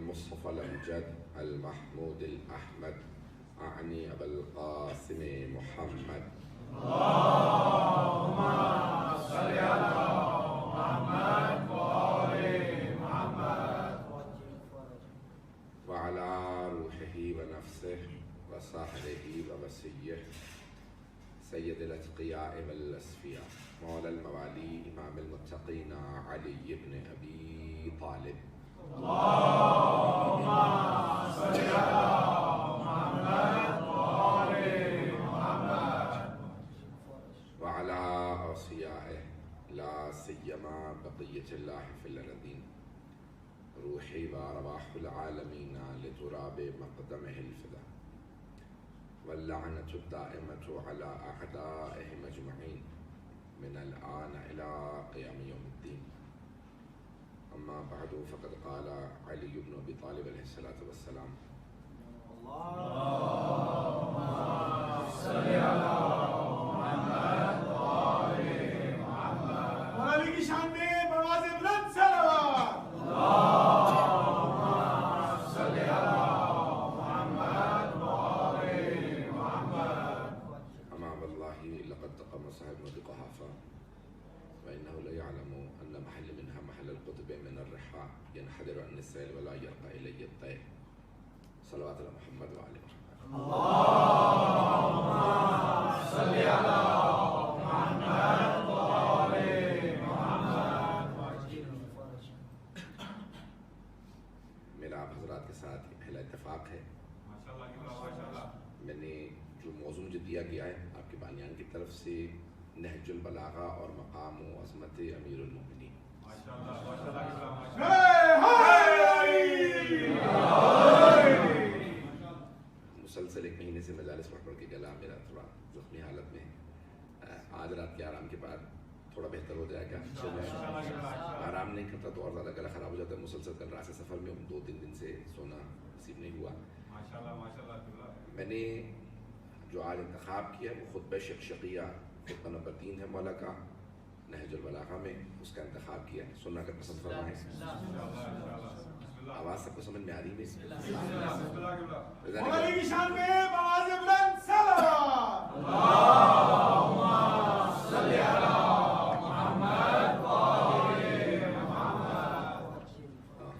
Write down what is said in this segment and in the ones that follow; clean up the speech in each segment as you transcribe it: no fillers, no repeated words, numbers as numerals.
المصطفى الأمجد المحمود الأحمد أعني أبا القاسم محمد. اللهم صل على محمد وآل محمد وعلى روحه ونفسه وصحبه ووصيه سيد الأتقياء والأصفياء مولى الموالي إمام المتقين علي بن أبي طالب. اللهم صل على محمد وآل محمد وعلى أوصيائه لا سيما بقية الله في الأرضين روحي وأرواح العالمين لتراب مقدمه الفدا واللعنة الدائمة على أعدائهم أجمعين من الآن إلى قيام يوم الدين. أما بعد فقد قال علي بن أبي طالب عليه الصلاة والسلام اللهم صل على محمد وآل محمد وعلى کی شان میں بواز بلند صلوات. اللهم صل على محمد وآل محمد. أما والله لقد تقم صاحب نبي قحافة وإنه لا يعلم أن محل منها محل القطب من الرحاء ينحدر عن السيل ولا يرقى إلي الطير. صلوات على محمد وعلى محمد. اللهم صل على محمد وآل محمد. میرا آپ حضرات کے ساتھ پہلا اتفاق ہے. میں نے جو موضوع مجھے دیا گیا ہے آپ کے بانیان کی طرف سے نہج البلاغہ اور مقام و عظمت امیر المومنین. مسلسل ایک مہینے سے مجالس پڑھ کے گلا میرا تھوڑا زخمی حالت میں. آج رات کے آرام کے بعد تھوڑا بہتر ہو جائے گا. آرام نہیں کرتا تو اور زیادہ گلا خراب ہو جاتا ہے. مسلسل کل رات سے سفر میں 2-3 دن سے سونا نصیب نہیں ہوا. میں نے جو آج انتخاب کیا وہ خطبہ شقشقیہ خطبہ نمبر 3 ہے مولا کا نہج البلاغہ میں. اس کا انتخاب کیا ہے. سننا کر پسند فرمائیں. آواز سب کو سمجھ میں آ رہی ہے؟ مولا کی شان میں بواز بلند صلوات. اللهم صل على محمد وآل محمد.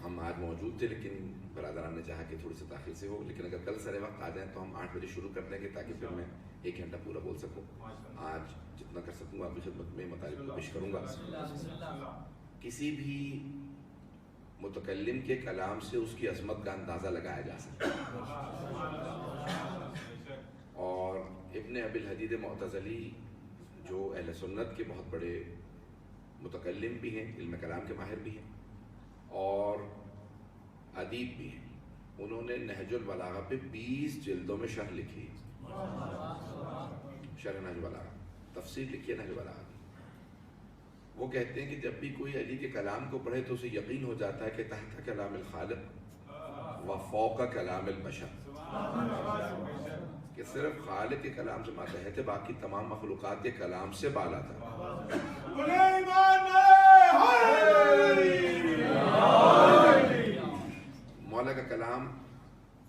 ہم آج موجود تھے لیکن برادران نے چاہا کہ تھوڑی سی تاخیر سے ہو. لیکن اگر کل سرے وقت آ جائیں تو ہم 8 بجے شروع کر دیں گے تاکہ پھر میں 1 گھنٹہ پورا بول سکوں. آج جتنا کر سکوں آپ کی خدمت میں مطالب کو پیش کروں گا. کسی بھی متکلم کے کلام سے اس کی عظمت کا اندازہ لگایا جا سکتا ہے. اور ابن ابی الحدید معتزلی جو اہل سنت کے بہت بڑے متکلم بھی ہیں, علم کلام کے ماہر بھی ہیں اور ادیب بھی ہیں, انہوں نے نہج البلاغہ پہ 20 جلدوں میں شرح لکھی. شرح نہج البلاغہ, تفسیر لکھی ہے نہج البلاغہ. وہ کہتے ہیں کہ جب بھی کوئی علی کے کلام کو پڑھے تو اسے یقین ہو جاتا ہے کہ تحت کلام الخالق و فوق کلام البشر, کہ صرف خالق کے کلام سے ماتحت ہے, باقی تمام مخلوقات کے کلام سے بالا تھا. مولا کا کلام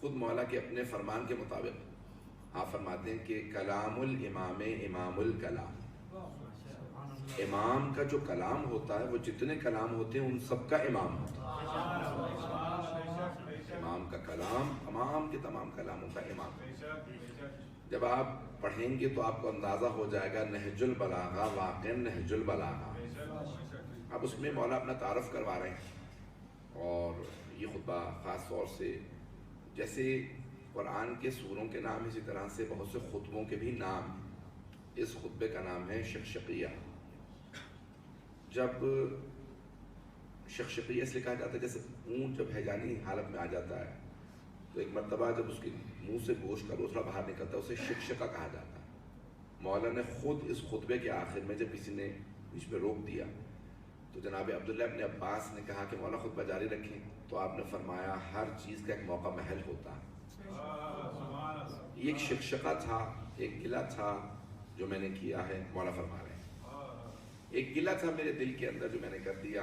خود مولا کے اپنے فرمان کے مطابق آپ فرماتے ہیں کہ کلام الامام امام الکلام. امام کا جو کلام ہوتا ہے وہ جتنے کلام ہوتے ہیں ان سب کا امام ہوتا ہے. امام کا کلام تمام کے تمام کلاموں کا امام. جب آپ پڑھیں گے تو آپ کو اندازہ ہو جائے گا نہج البلاغہ واقع نہج البلاغہ. اب اس میں مولا اپنا تعارف کروا رہے ہیں اور یہ خطبہ خاص طور سے جیسے قرآن کے سوروں کے نام اسی طرح سے بہت سے خطبوں کے بھی نام. اس خطبے کا نام ہے شقشقیہ. جب شقشقیہ اس لیے کہا جاتا ہے جیسے اونٹ جب ہیجانی حالت میں آ جاتا ہے تو ایک مرتبہ جب اس کے منہ سے گوشت کا روسڑا باہر نکلتا ہے اسے شقشقہ کہا جاتا ہے. مولا نے خود اس خطبے کے آخر میں جب کسی نے بیچ میں روک دیا تو جناب عبداللہ ابن عباس نے کہا کہ مولا خطبہ جاری رکھیں, تو آپ نے فرمایا ہر چیز کا ایک موقع محل ہوتا ہے. یہ ایک شقشقہ تھا, ایک گلہ تھا جو میں نے کیا ہے. مولا فرما رہے ہیں ایک گلہ تھا میرے دل کے اندر جو میں نے کر دیا.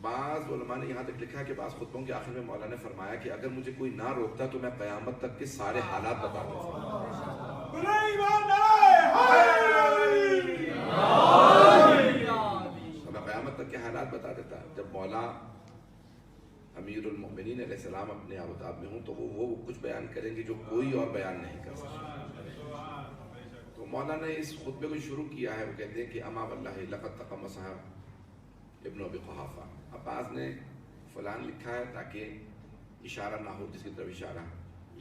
بعض علماء نے یہاں تک لکھا کہ بعض خطبوں کے آخر میں مولا نے فرمایا کہ اگر مجھے کوئی نہ روکتا تو میں قیامت تک کے سارے حالات بتا دیتا. میں قیامت تک کے حالات بتا دیتا. جب مولا امیر المؤمنین علیہ السلام اپنے آبتاب میں ہوں تو وہ کچھ بیان کریں گے جو کوئی اور بیان نہیں کر سکتا. تو مولا نے اس خطبے کو شروع کیا ہے. وہ کہتے ہیں کہ اما واللہ لقد تقمصها ابن ابی قحافہ. عباس نے فلان لکھا ہے تاکہ اشارہ نہ ہو جس کی طرف اشارہ.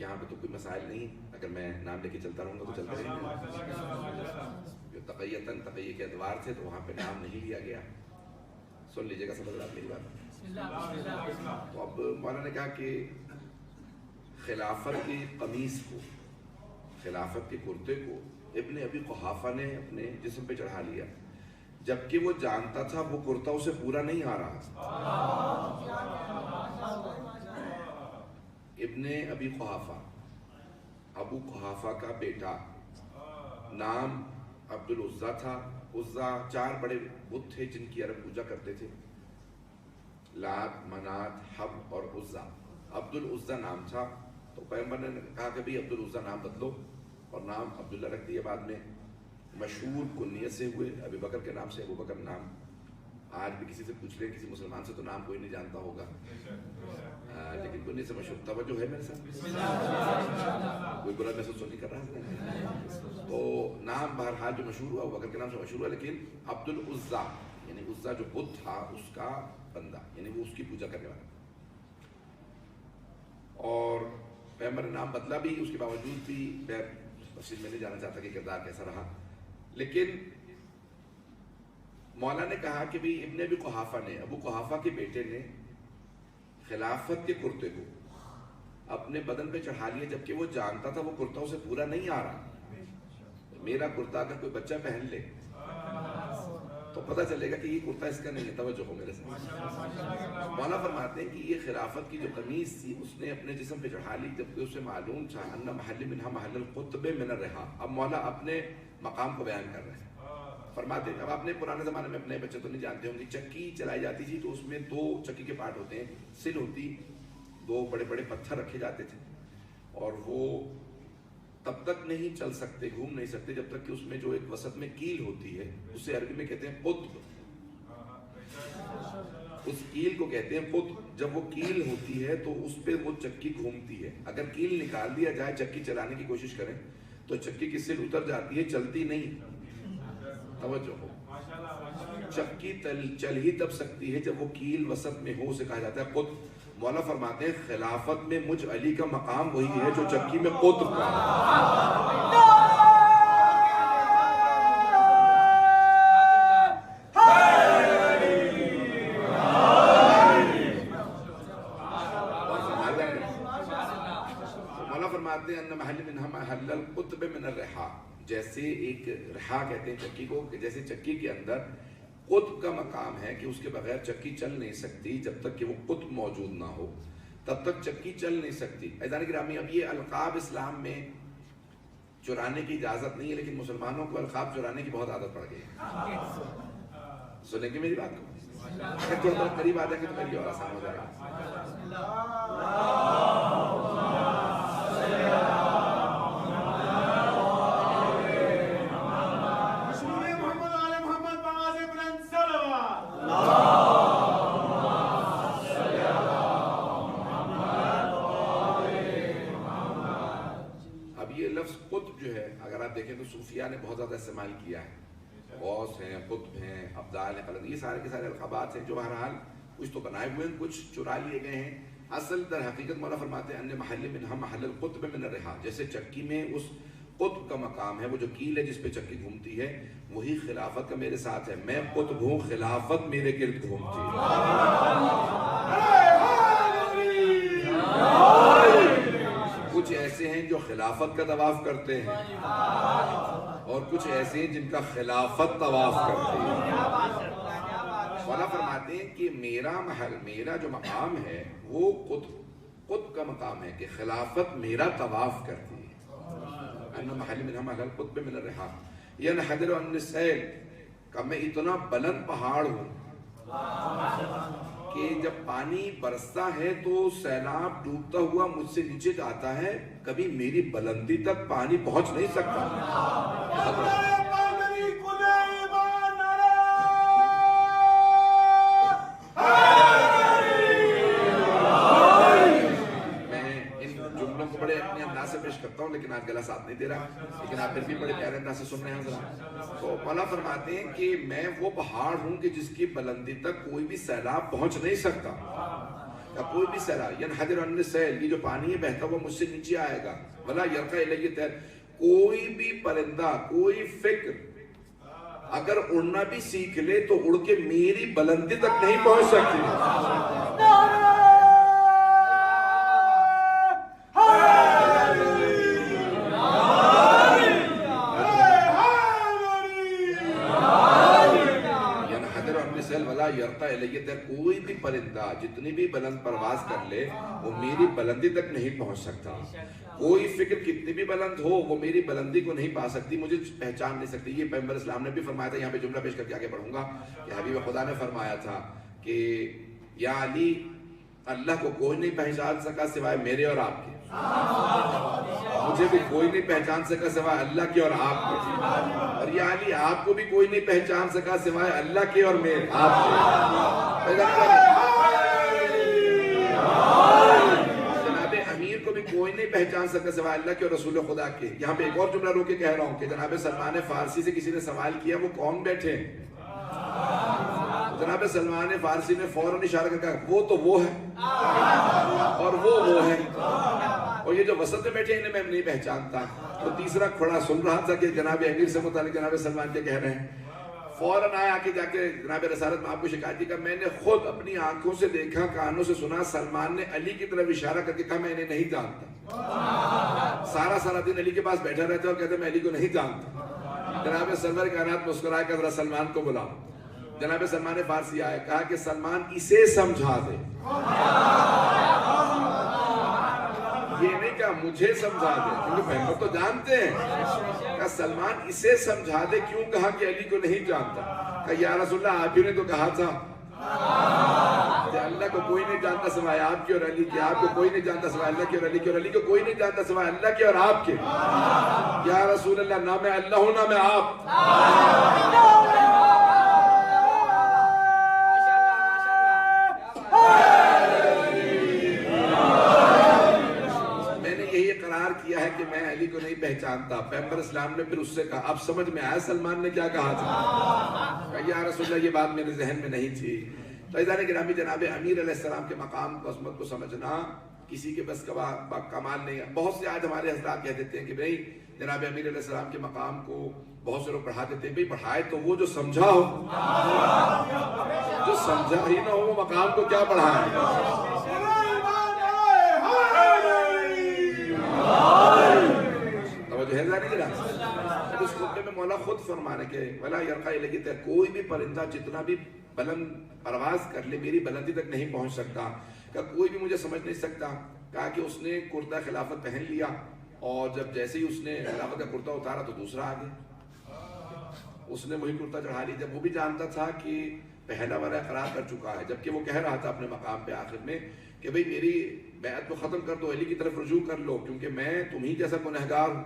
یہاں پہ تو کوئی مسائل نہیں, اگر میں نام لے کے چلتا رہوں گا تو چلتا رہیں گا. جو تقیتاً تقیے کے ادوار تھے تو وہاں پہ نام نہیں لیا گیا. سن لیجیے گا, سمجھ رہا میری بات. تو اب مولانا نے کہا کہ خلافت کی قمیص کو, خلافت کے کرتے کو ابن ابی قحافہ نے اپنے جسم پہ چڑھا لیا, جبکہ وہ جانتا تھا وہ کرتا اسے پورا نہیں آ رہا تھا. ابن ابی قحافہ, ابو قحافہ کا بیٹا, نام عبد العزا تھا. عزا 4 بڑے بت تھے جن کی عرب پوجا کرتے تھے, لات, منات, حب اور عزا. عبد العزا نام تھا. تو پیغمبر نے کہا کہ بھی عبد العزا نام بدلو, اور نام عبداللہ رکھ دیا. بعد میں مشہور کنیت سے ہوئے ابی بکر کے نام سے. ابو بکر نام آج بھی کسی سے پوچھ لیں, کسی مسلمان سے تو نام کوئی نہیں جانتا ہوگا, لیکن کنیت سے مشہور. توجہ ہے میرے ساتھ, کوئی برا محسوس نہیں کر رہا. تو نام بہرحال جو مشہور ہوا ابو بکر کے نام سے مشہور ہوا, لیکن عبد العزا یعنی عزا جو بت تھا اس کا بندہ, یعنی وہ اس کی پوجا کرنے والا. اور پیغمبر نے نام بدلا بھی, اس کے باوجود بھی تفصیل میں نہیں جانا چاہتا کہ کردار کیسا رہا. لیکن مولا نے کہا کہ بھی ابن ابی قحافہ نے, ابو قحافہ کے بیٹے نے خلافت کے کرتے کو اپنے بدن پہ چڑھا لیا, جبکہ وہ جانتا تھا وہ کرتا اسے پورا نہیں آ رہا. میرا کرتا اگر کوئی بچہ پہن لے تو پتہ چلے گا کہ یہ کرتا اس کا نہیں ہے. توجہ ہو میرے ساتھ. مولا فرماتے ہیں کہ یہ خلافت کی جو قمیص تھی اس نے اپنے جسم پہ چڑھا لی, جبکہ اسے معلوم تھا ان محل منہا محل القطب من الرحا. اب مولا اپنے مقام کو بیان کر رہے ہیں. فرماتے ہیں اب آپ نے پرانے زمانے میں, اپنے بچے تو نہیں جانتے ہوں گے, چکی چلائی جاتی تھی تو اس میں 2 چکی کے پارٹ ہوتے ہیں. سل ہوتی, 2 بڑے بڑے پتھر رکھے جاتے تھے, اور وہ تب تک نہیں چل سکتے, گھوم نہیں سکتے جب تک کہ اس میں جو ایک وسط میں کیل ہوتی ہے, اسے عربی میں کہتے ہیں قطب. اس کیل کو کہتے ہیں قطب. جب وہ کیل ہوتی ہے تو اس پہ وہ چکی گھومتی ہے. اگر کیل نکال دیا جائے, چکی چلانے کی کوشش کریں تو چکی کی سل اتر جاتی ہے, چلتی نہیں. توجہ ہو, چکی چل ہی تب سکتی ہے جب وہ کیل وسط میں ہو, اسے کہا جاتا ہے قطب. مولا فرماتے ہیں خلافت میں مجھ علی کا مقام وہی ہے جو چکی میں قطب کا ہے. مولا فرماتے ہیں ان محل منہا محل القطب من الرحا. جیسے ایک رحا کہتے ہیں چکی کو, جیسے چکی کے اندر قطب کا مقام ہے کہ اس کے بغیر چکی چل نہیں سکتی. جب تک کہ وہ قطب موجود نہ ہو تب تک چکی چل نہیں سکتی. عزیزان گرامی, اب یہ القاب اسلام میں چرانے کی اجازت نہیں ہے, لیکن مسلمانوں کو القاب چرانے کی بہت عادت پڑ گئی ہے. سنیں گے میری بات کو, اگر تھوڑا بہت قریب آ جائیں گے تو میری اور آسان ہو جائے گا. قطب جو ہے اگر آپ دیکھیں تو صوفیہ نے بہت زیادہ استعمال کیا ہے. غوث ہیں, قطب ہیں, ابدال ہیں, قلند, یہ سارے کے سارے القابات ہیں جو بہرحال کچھ تو بنائے ہوئے ہیں, کچھ چرا لیے گئے ہیں. اصل در حقیقت مولا فرماتے ہیں ان محل منہا محل القطب من الرحا. جیسے چکی میں اس قطب کا مقام ہے, وہ جو کیل ہے جس پہ چکی گھومتی ہے, وہی خلافت کا میرے ساتھ ہے. میں قطب ہوں, خلافت میرے گرد گھومتی ہے. کچھ ایسے ہیں جو خلافت کا طواف کرتے ہیں, اور کچھ ایسے ہیں جن کا خلافت طواف کرتے ہیں. مولا فرماتے ہیں کہ میرا محل, میرا جو مقام ہے وہ قطب کا مقام ہے کہ خلافت میرا طواف کرتی ہے. ان محل منہا محل القطب من الرحا ینحدر عن السیل. کہ میں اتنا بلند پہاڑ ہوں کہ جب پانی برستا ہے تو سیلاب ڈوبتا ہوا مجھ سے نیچے جاتا ہے، کبھی میری بلندی تک پانی پہنچ نہیں سکتا. پیش کرتا ہوں لیکن آج گلا ساتھ نہیں دے رہا، لیکن آپ پھر بھی بڑے پیارے انداز سے سن رہے ہیں ذرا. تو مولا فرماتے ہیں کہ میں وہ پہاڑ ہوں کہ جس کی بلندی تک کوئی بھی سیلاب پہنچ نہیں سکتا. کوئی بھی سیلاب ینحدر عن السیل، یہ جو پانی ہے بہتا ہوا مجھ سے نیچے آئے گا. ولا یرقى الی الطیر، کوئی بھی پرندہ، کوئی فکر اگر اڑنا بھی سیکھ لے تو اڑ کے میری بلندی تک نہیں پہنچ سکتی. کوئی بھی پرندہ جتنی بھی بلند پرواز کر لے وہ میری بلندی تک نہیں پہنچ سکتا. کوئی فکر کتنی بھی بلند ہو وہ میری بلندی کو نہیں پا سکتی، مجھے پہچان نہیں سکتی. یہ پیغمبر اسلام نے بھی فرمایا تھا. یہاں پہ جملہ پیش کر کے آگے بڑھوں گا کہ حبیب خدا نے فرمایا تھا کہ یا علی، اللہ کو کوئی نہیں پہچان سکا سوائے میرے اور آپ کے، مجھے بھی کوئی نہیں پہچان سکا سوائے اللہ کے اور آپ کے، اور یا علی آپ کو بھی کوئی نہیں پہچان سکا سوائے اللہ کے اور میرے آپ کے. جناب امیر کو بھی کوئی نہیں پہچان سکا سوائے اللہ کے اور رسول خدا کے. یہاں پہ ایک اور جملہ رو کے کہہ رہا ہوں کہ جناب سلمان فارسی سے کسی نے سوال کیا وہ کون بیٹھے ہیں؟ جناب سلمان فارسی نے فوراً اشارہ کر کہا وہ تو وہ ہے اور وہ ہے، اور یہ جو وسط میں بیٹھے انہیں میں نہیں پہچانتا. تو تیسرا کھڑا سن رہا تھا کہ جناب امیر سے متعلق جناب سلمان کے کہہ رہے ہیں. فوراً آیا کہ جا کے جناب رسالت میں آپ کو شکایت کی کہ میں نے خود اپنی آنکھوں سے دیکھا، کانوں سے سنا، سلمان نے علی کی طرف اشارہ کر کے کہا میں انہیں نہیں جانتا. سارا دن علی کے پاس بیٹھا رہتا اور کہتے میں علی کو نہیں جانتا. جناب سرور کائنات مسکرائے کہ ذرا سلمان کو بلاؤ. جناب سلمان فارسی آئے، کہا کہ سلمان اسے سمجھا دے. یہ نہیں کہا مجھے سمجھا دے کیونکہ پیغمبر تو جانتے ہیں. کہا سلمان اسے سمجھا دے. کیوں کہا کہ علی کو نہیں جانتا؟ کہا یا رسول اللہ آپ ہی نے تو کہا تھا کہ اللہ کو کوئی نہیں جانتا سوائے آپ کے اور علی کے، آپ کو کوئی نہیں جانتا سوائے اللہ کے اور علی کے، اور علی کو کوئی نہیں جانتا سوائے اللہ کے اور آپ کے. یا رسول اللہ نہ میں اللہ ہوں نہ میں آپ. کیا ہے کہ میں علی کو نہیں پہچانتا. پیغمبر اسلام نے پھر اس سے کہا، اب سمجھ میں آیا سلمان نے کیا کہا تھا. کہ یا رسول اللہ یہ بات میرے ذہن میں نہیں تھی. تو عزیزان گرامی جناب امیر علیہ السلام کے مقام کو، عظمت کو سمجھنا کسی کے بس کا کمال نہیں ہے. بہت سے آج ہمارے حضرات کہہ دیتے ہیں کہ بھئی جناب امیر علیہ السلام کے مقام کو بہت سے لوگ پڑھا دیتے ہیں. بھئی پڑھائے تو وہ جو سمجھا ہو، جو سمجھا ہی نہ ہو وہ مقام کو کیا پڑھائے. توجہ ہے ذرا جی. اس خطبے میں مولا خود فرمانے کہ ولا یرقى الی الطیر، کوئی بھی پرندہ جتنا بھی بلند پرواز کر لے میری بلندی تک نہیں پہنچ سکتا. کہ کوئی بھی مجھے سمجھ نہیں سکتا. کہا کہ اس نے کرتا خلافت پہن لیا اور جب جیسے ہی اس نے خلافت کا کرتا اتارا تو دوسرا آ گیا، اس نے وہی کرتا چڑھا لیا. جب وہ بھی جانتا تھا کہ پہلا والا اقرار کر چکا ہے، جبکہ وہ کہہ رہا تھا اپنے مقام پہ آخر میں کہ بھئی میری بیعت کو ختم کر دو، علی کی طرف رجوع کر لو، کیونکہ میں تمہیں جیسا گنہگار ہوں.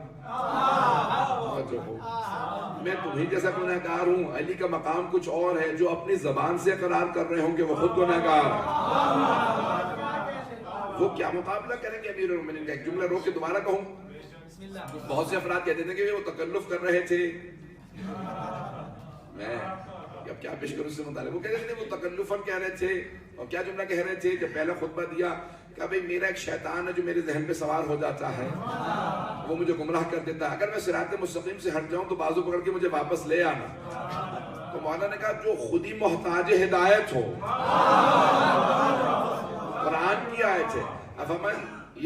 میں تمہیں جیسا گنہگار ہوں. علی کا مقام کچھ اور ہے، جو اپنی زبان سے اقرار کر رہے ہوں کہ وہ خود گنہگار ہے. وہ کیا مقابلہ کریں گے امیر المومنین کا. ایک جملہ رو کے دوبارہ کہوں. بہت سے افراد کہتے تھے کہ وہ تکلف کر رہے تھے. میں اب کیا پیش کروں اس سے متعلق. وہ کہہ رہے تھے وہ تکلفاً کہہ رہے تھے. اور کیا جملہ کہہ رہے تھے؟ جب پہلا خطبہ دیا کہ بھئی میرا ایک شیطان ہے جو میرے ذہن پہ سوار ہو جاتا ہے، وہ مجھے گمراہ کر دیتا ہے. اگر میں صراط مستقیم سے ہٹ جاؤں تو بازو پکڑ کے مجھے واپس لے آنا. تو مولا نے کہا جو خود ہی محتاج ہدایت ہو، قرآن کی آیت ہے افمن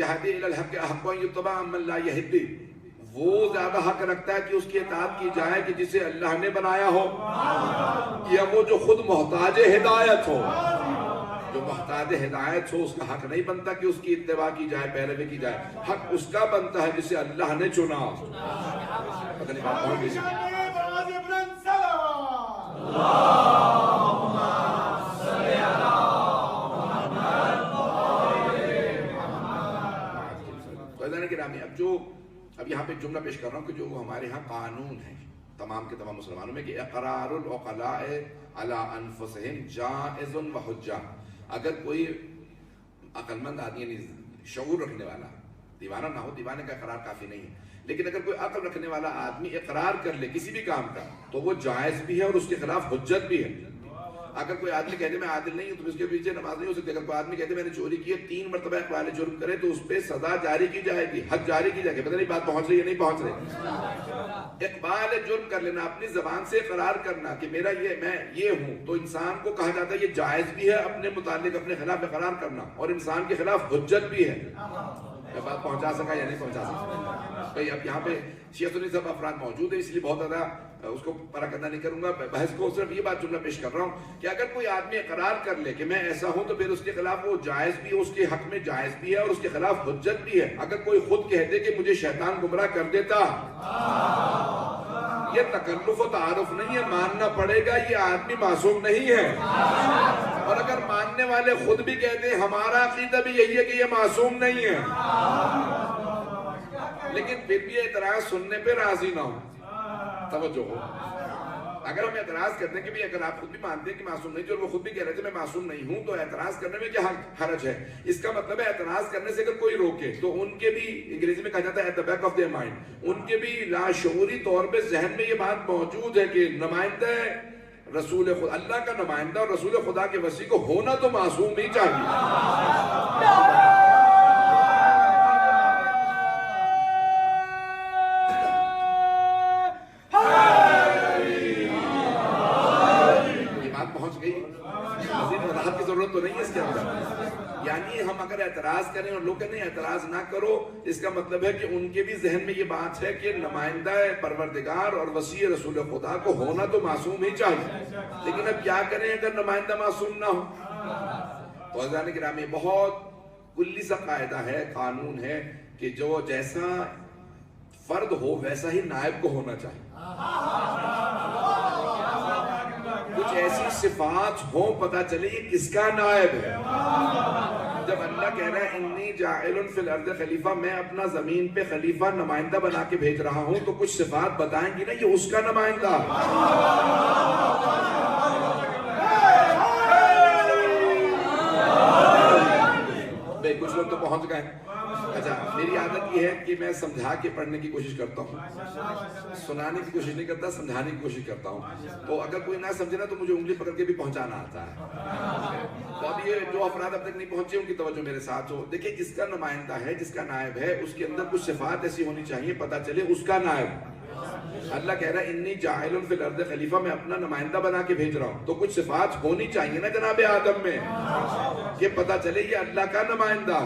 یہدی الی الحق احق ان یتبع من لا یہدی، وہ زیادہ حق رکھتا ہے کہ اس کی اطاعت کی جائے کہ جسے اللہ نے بنایا ہو، یا وہ جو خود محتاج ہدایت ہو. جو محتاج ہدایت ہو اس کا حق نہیں بنتا کہ اس کی اتباع کی جائے، پیروی کی جائے. حق اس کا بنتا ہے جسے اللہ نے چنا. پتہ نہیں بات پہنچ گئی. گرامی، اب یہاں پہ جملہ پیش کر رہا ہوں کہ جو ہمارے ہاں قانون ہے تمام کے تمام مسلمانوں میں کہ اقرار العقلاء علی انفسہم جائز و حجہ. اگر کوئی عقل مند آدمی یعنی شعور رکھنے والا، دیوانہ نہ ہو، دیوانے کا اقرار کافی نہیں ہے، لیکن اگر کوئی عقل رکھنے والا آدمی اقرار کر لے کسی بھی کام کا تو وہ جائز بھی ہے اور اس کے خلاف حجت بھی ہے. اگر کوئی آدمی کہتے میں عادل نہیں ہوں تو اس کے پیچھے نماز نہیں ہو سکتی. اگر کوئی آدمی کہتے میں نے چوری کی ہے 3 مرتبہ اقبال جرم کرے تو اس پہ سزا جاری کی جائے گی، حد جاری کی جائے گی. پتہ نہیں بات پہنچ رہی ہے نہیں پہنچ رہی. اقبال جرم کر لینا، اپنی زبان سے اقرار کرنا کہ میرا میں یہ ہوں، تو انسان کو کہا جاتا ہے یہ جائز بھی ہے اپنے متعلق اپنے خلاف اقرار کرنا، اور انسان کے خلاف حجت بھی ہے. میں بات پہنچا سکا یا نہیں پہنچا سکا بھائی؟ اب یہاں پہ شیعہ سنی سب افراد موجود ہیں، اس لیے بہت زیادہ اس کو پراکندا نہیں کروں گا بحث کو، صرف یہ بات جملہ پیش کر رہا ہوں کہ اگر کوئی آدمی اقرار کر لے کہ میں ایسا ہوں تو پھر اس کے خلاف وہ جائز بھی ہے، اس کے حق میں جائز بھی ہے اور اس کے خلاف حجت بھی ہے. اگر کوئی خود کہہ دے کہ مجھے شیطان گمراہ کر دیتا، یہ تکلف و تعارف نہیں ہے، ماننا پڑے گا یہ آدمی معصوم نہیں ہے. اور اگر ماننے والے خود بھی کہتے ہیں ہمارا عقیدہ بھی یہی ہے کہ یہ معصوم نہیں ہے، لیکن پھر بھی اعتراض سننے پہ راضی نہ ہو. توجہ ہو، اگر ہم اعتراض کرتے ہیں کہ اگر آپ خود بھی مانتے ہیں کہ معصوم نہیں تھے اور وہ خود بھی کہہ رہے تھے میں معصوم نہیں ہوں، تو اعتراض کرنے میں کیا حرج ہے؟ اس کا مطلب ہے اعتراض کرنے سے اگر کوئی روکے تو ان کے بھی، انگریزی میں کہا جاتا ہے at the back of their mind, ان کے بھی لاشعوری طور پہ ذہن میں یہ بات موجود ہے کہ نمائندہ رسول خدا، اللہ کا نمائندہ اور رسول خدا کے وصی کو ہونا تو معصوم ہی چاہیے. کی ضرورت تو نہیں ہے اس کے اندر. یعنی ہم اگر اعتراض کریں اور لوگ کہتے ہیں اعتراض نہ کرو، اس کا مطلب ہے کہ ان کے بھی ذہن میں یہ بات ہے کہ نمائندہ پروردگار اور وصی رسول خدا کو ہونا تو معصوم ہی چاہیے. لیکن اب کیا کریں اگر نمائندہ معصوم نہ ہو؟ تو عزیزان گرامی بہت کلی سا قاعدہ ہے، قانون ہے کہ جو جیسا فرد ہو ویسا ہی نائب کو ہونا چاہیے. کچھ ایسی صفات ہوں پتہ چلے یہ کس کا نائب ہے. جب اللہ کہہ رہا ہے انی جاعل فی الارض خلیفہ، میں اپنا زمین پہ خلیفہ نمائندہ بنا کے بھیج رہا ہوں، تو کچھ صفات بتائیں گی نا یہ اس کا نمائندہ. بھئی کچھ لوگ تو پہنچ گئے. اچھا، میری عادت یہ ہے کہ میں سمجھا کے پڑھنے کی کوشش کرتا ہوں، سنانے کی کوشش نہیں کرتا، سمجھانے کی کوشش کرتا ہوں. تو اگر کوئی نہ سمجھے نا تو مجھے انگلی پکڑ کے بھی پہنچانا آتا ہے. تو اب یہ جو افراد اب تک نہیں پہنچے ان کی توجہ میرے ساتھ ہو. دیکھیں جس کا نمائندہ ہے، جس کا نائب ہے، اس کے اندر کچھ صفات ایسی ہونی چاہیے پتہ چلے اس کا نائب. اللہ کہہ رہا ہے انی جاعل فی الارض خلیفہ، میں اپنا نمائندہ بنا کے بھیج رہا ہوں، تو کچھ صفات ہونی چاہیے نا جناب آدم میں کہ پتہ چلے یہ اللہ کا نمائندہ.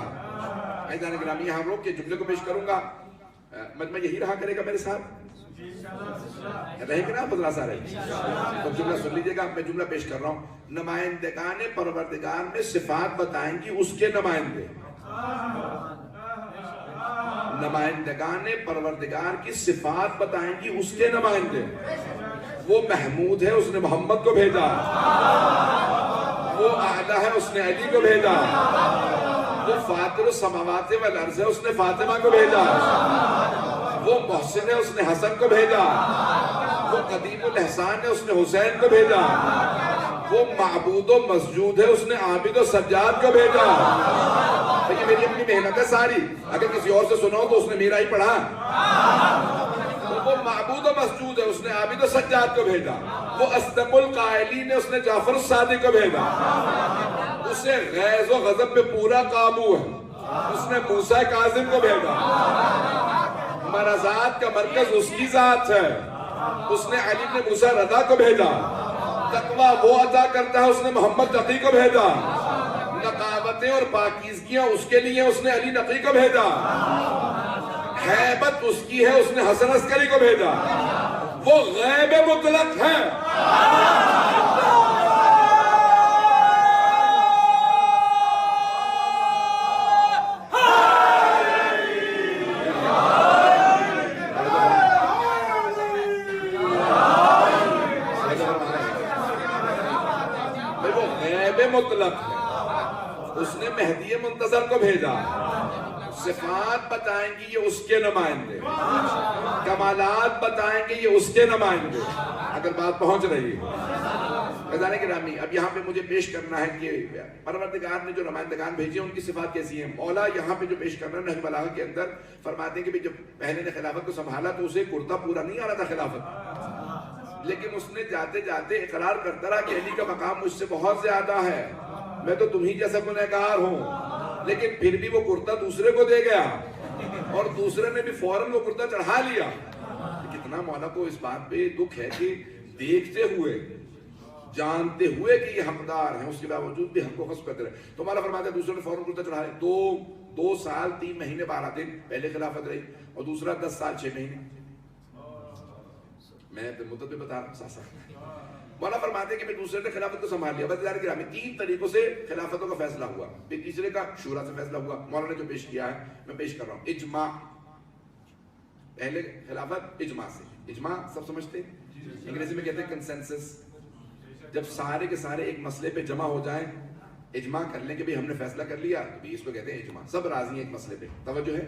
عزیزان گرامی یہاں روک کے جملے کو پیش کروں گا. مجمع یہی رہا کرے گا میرے ساتھ، رہے گا نا بدلا سا رہے گا. تو جملہ سن لیجیے گا، میں جملہ پیش کر رہا ہوں. نمائندگان پروردگار میں صفات بتائیں گی اس کے نمائندے. نمائندگان پروردگار کی صفات بتائیں گی اس کے نمائندے. وہ محمود ہے، اس نے محمد کو بھیجا. وہ اعلیٰ ہے، اس نے علی کو بھیجا. وہ فاطر السماوات والارض ہے، اس نے فاطمہ کو بھیجا. وہ محسن ہے، اس نے حسن کو بھیجا. وہ قدیم الاحسان ہے، اس نے حسین کو بھیجا. وہ معبود و مسجود ہے، اس نے عابد و سجاد کو بھیجا. یہ میری اپنی محنت ہے ساری، اگر کسی اور سے سنا ہو تو اس نے میرا ہی پڑھا. وہ معبود و مسجود ہے، اس نے عابد و سجاد کو بھیجا. وہ اصدق القائلین ہے، اس نے جعفر الصادق کو بھیجا. اسے غیظ و غضب پہ پورا قابو ہے، اس نے موسیٰ کاظم کو بھیجا. مرضات کا مرکز اس کی ذات ہے، اس نے علی بن موسیٰ رضا کو بھیجا. تقویٰ وہ عطا کرتا ہے، اس نے محمد تقی کو بھیجا. نقاوتیں اور پاکیزگیاں اس کے لیے، اس نے علی نقی کو بھیجا. ہیبت اس کی ہے، اس نے حسن عسکری کو بھیجا. وہ غیب مطلق ہے. مطلق ہے. اس نے مہدی منتظر کو بھیجا. صفات بتائیں گی یہ اس کے نمائندے، کمالات بتائیں گے یہ اس کے نمائندے، اگر بات پہنچ رہی ہے۔ خزانہ گرامی، اب یہاں پہ مجھے پیش کرنا ہے کہ پروردگار نے جو نمائندگان بھیجے ان کی صفات کیسی ہیں۔ مولا یہاں پہ جو پیش کرنا ہے نہج بلاغہ کے اندر فرماتے ہیں کہ جب پہلے نے خلافت کو سنبھالا تو اسے کرتا پورا نہیں آ رہا تھا خلافت، لیکن اس نے جاتے جاتے اقرار کرتا رہا کہ علی کا مقام مجھ سے بہت زیادہ ہے، میں تو تمہیں جیسا گنہگار ہوں، لیکن پھر بھی وہ کرتا دوسرے کو دے گیا اور دوسرے نے بھی فوراً وہ کرتا چڑھا لیا۔ کتنا مولا کو اس بات پہ دکھ ہے کہ دیکھتے ہوئے جانتے ہوئے کہ یہ حقدار ہیں اس کے باوجود بھی ہم کو غصب کرتے رہے۔ تو مولا فرماتے ہیں دوسرے نے فوراً کرتا چڑھا لیا۔ 2 سال 3 مہینے 12 دن پہلے خلافت رہی اور دوسرا 10 سال 6 مہینے۔ میں مدت پہ بتا رہا ہوں ساتھ ساتھ۔ مولا فرماتے ہیں کہ پھر دوسرے نے خلافت کو سنبھال لیا۔ بس یار گرامی 3 طریقوں سے خلافتوں کا فیصلہ ہوا، پھر تیسرے کا شورا سے فیصلہ ہوا۔ مولا نے جو پیش کیا ہے میں پیش کر رہا ہوں۔ اجماع، پہلے خلافت اجماع سے، اجماع سب سمجھتے ہیں، انگریزی میں کہتے ہیں کنسنسس، جب سارے کے سارے ایک مسئلے پہ جمع ہو جائیں، اجماع کر لیں کہ بھی ہم نے فیصلہ کر لیا تو بھی اس کو کہتے ہیں اجماع، سب راضی ہیں ایک مسئلے پہ، توجہ ہے۔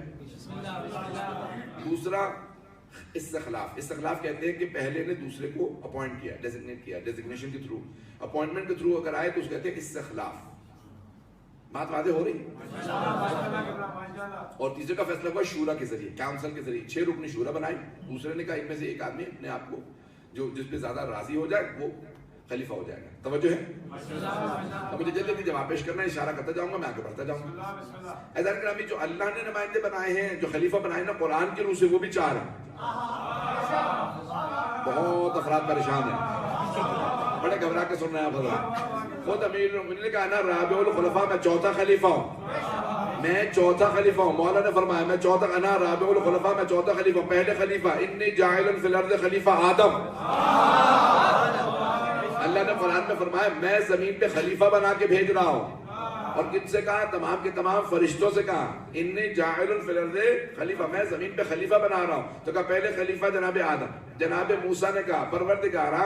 دوسرا استخلاف، استخلاف کہتے ہیں کہ پہلے نے دوسرے کو اپوائنٹ کیا، ڈیزگنیٹ کیا، ڈیزگنیشن کے تھرو، اپوائنٹمنٹ کے تھرو اگر آئے تو اس کو کہتے ہیں استخلاف۔ بات واضح ہو رہی؟ اور تیسرے کا فیصلہ ہوا شورا کے ذریعے، کاؤنسل کے ذریعے، 6 رکنی شورا بنائی، دوسرے نے کہا ان میں سے ایک آدمی اپنے آپ کو جو جس پہ زیادہ راضی ہو جائے وہ خلیفہ ہو جائے گا، توجہ ہے۔ اب مجھے جلدی جواب پیش کرنا ہے، اشارہ کرتا جاؤں گا، میں آگے بڑھتا جاؤں گا۔ اعزاز گرامی، جو اللہ نے نمائندے بنائے ہیں، جو خلیفہ بنائے نا قرآن کی روح سے، وہ بھی 4 ہیں۔ بہت افراد پریشان ہیں، بڑے گھبرا کے سن رہے ہیں حضرات۔ خود امیر المومنین نے کہا نا رابع الخلفاء، میں 4تھا خلیفہ ہوں، میں 4تھا خلیفہ ہوں۔ مولا نے فرمایا میں 4تھا، انا رابع الخلفاء، میں 4تھا خلیفہ، پہلے خلیفہ، انی جاعل فی الارض خلیفہ آدم۔ اللہ نے قرآن میں فرمایا میں زمین پہ خلیفہ بنا کے بھیج رہا ہوں، اور کن سے کہا؟ تمام کے تمام فرشتوں سے کہا انی جاعل فی الارض خلیفہ، میں زمین پہ خلیفہ بنا رہا ہوں۔ تو کہا پہلے خلیفہ جناب آدم۔ جناب موسیٰ نے کہا پروردگارا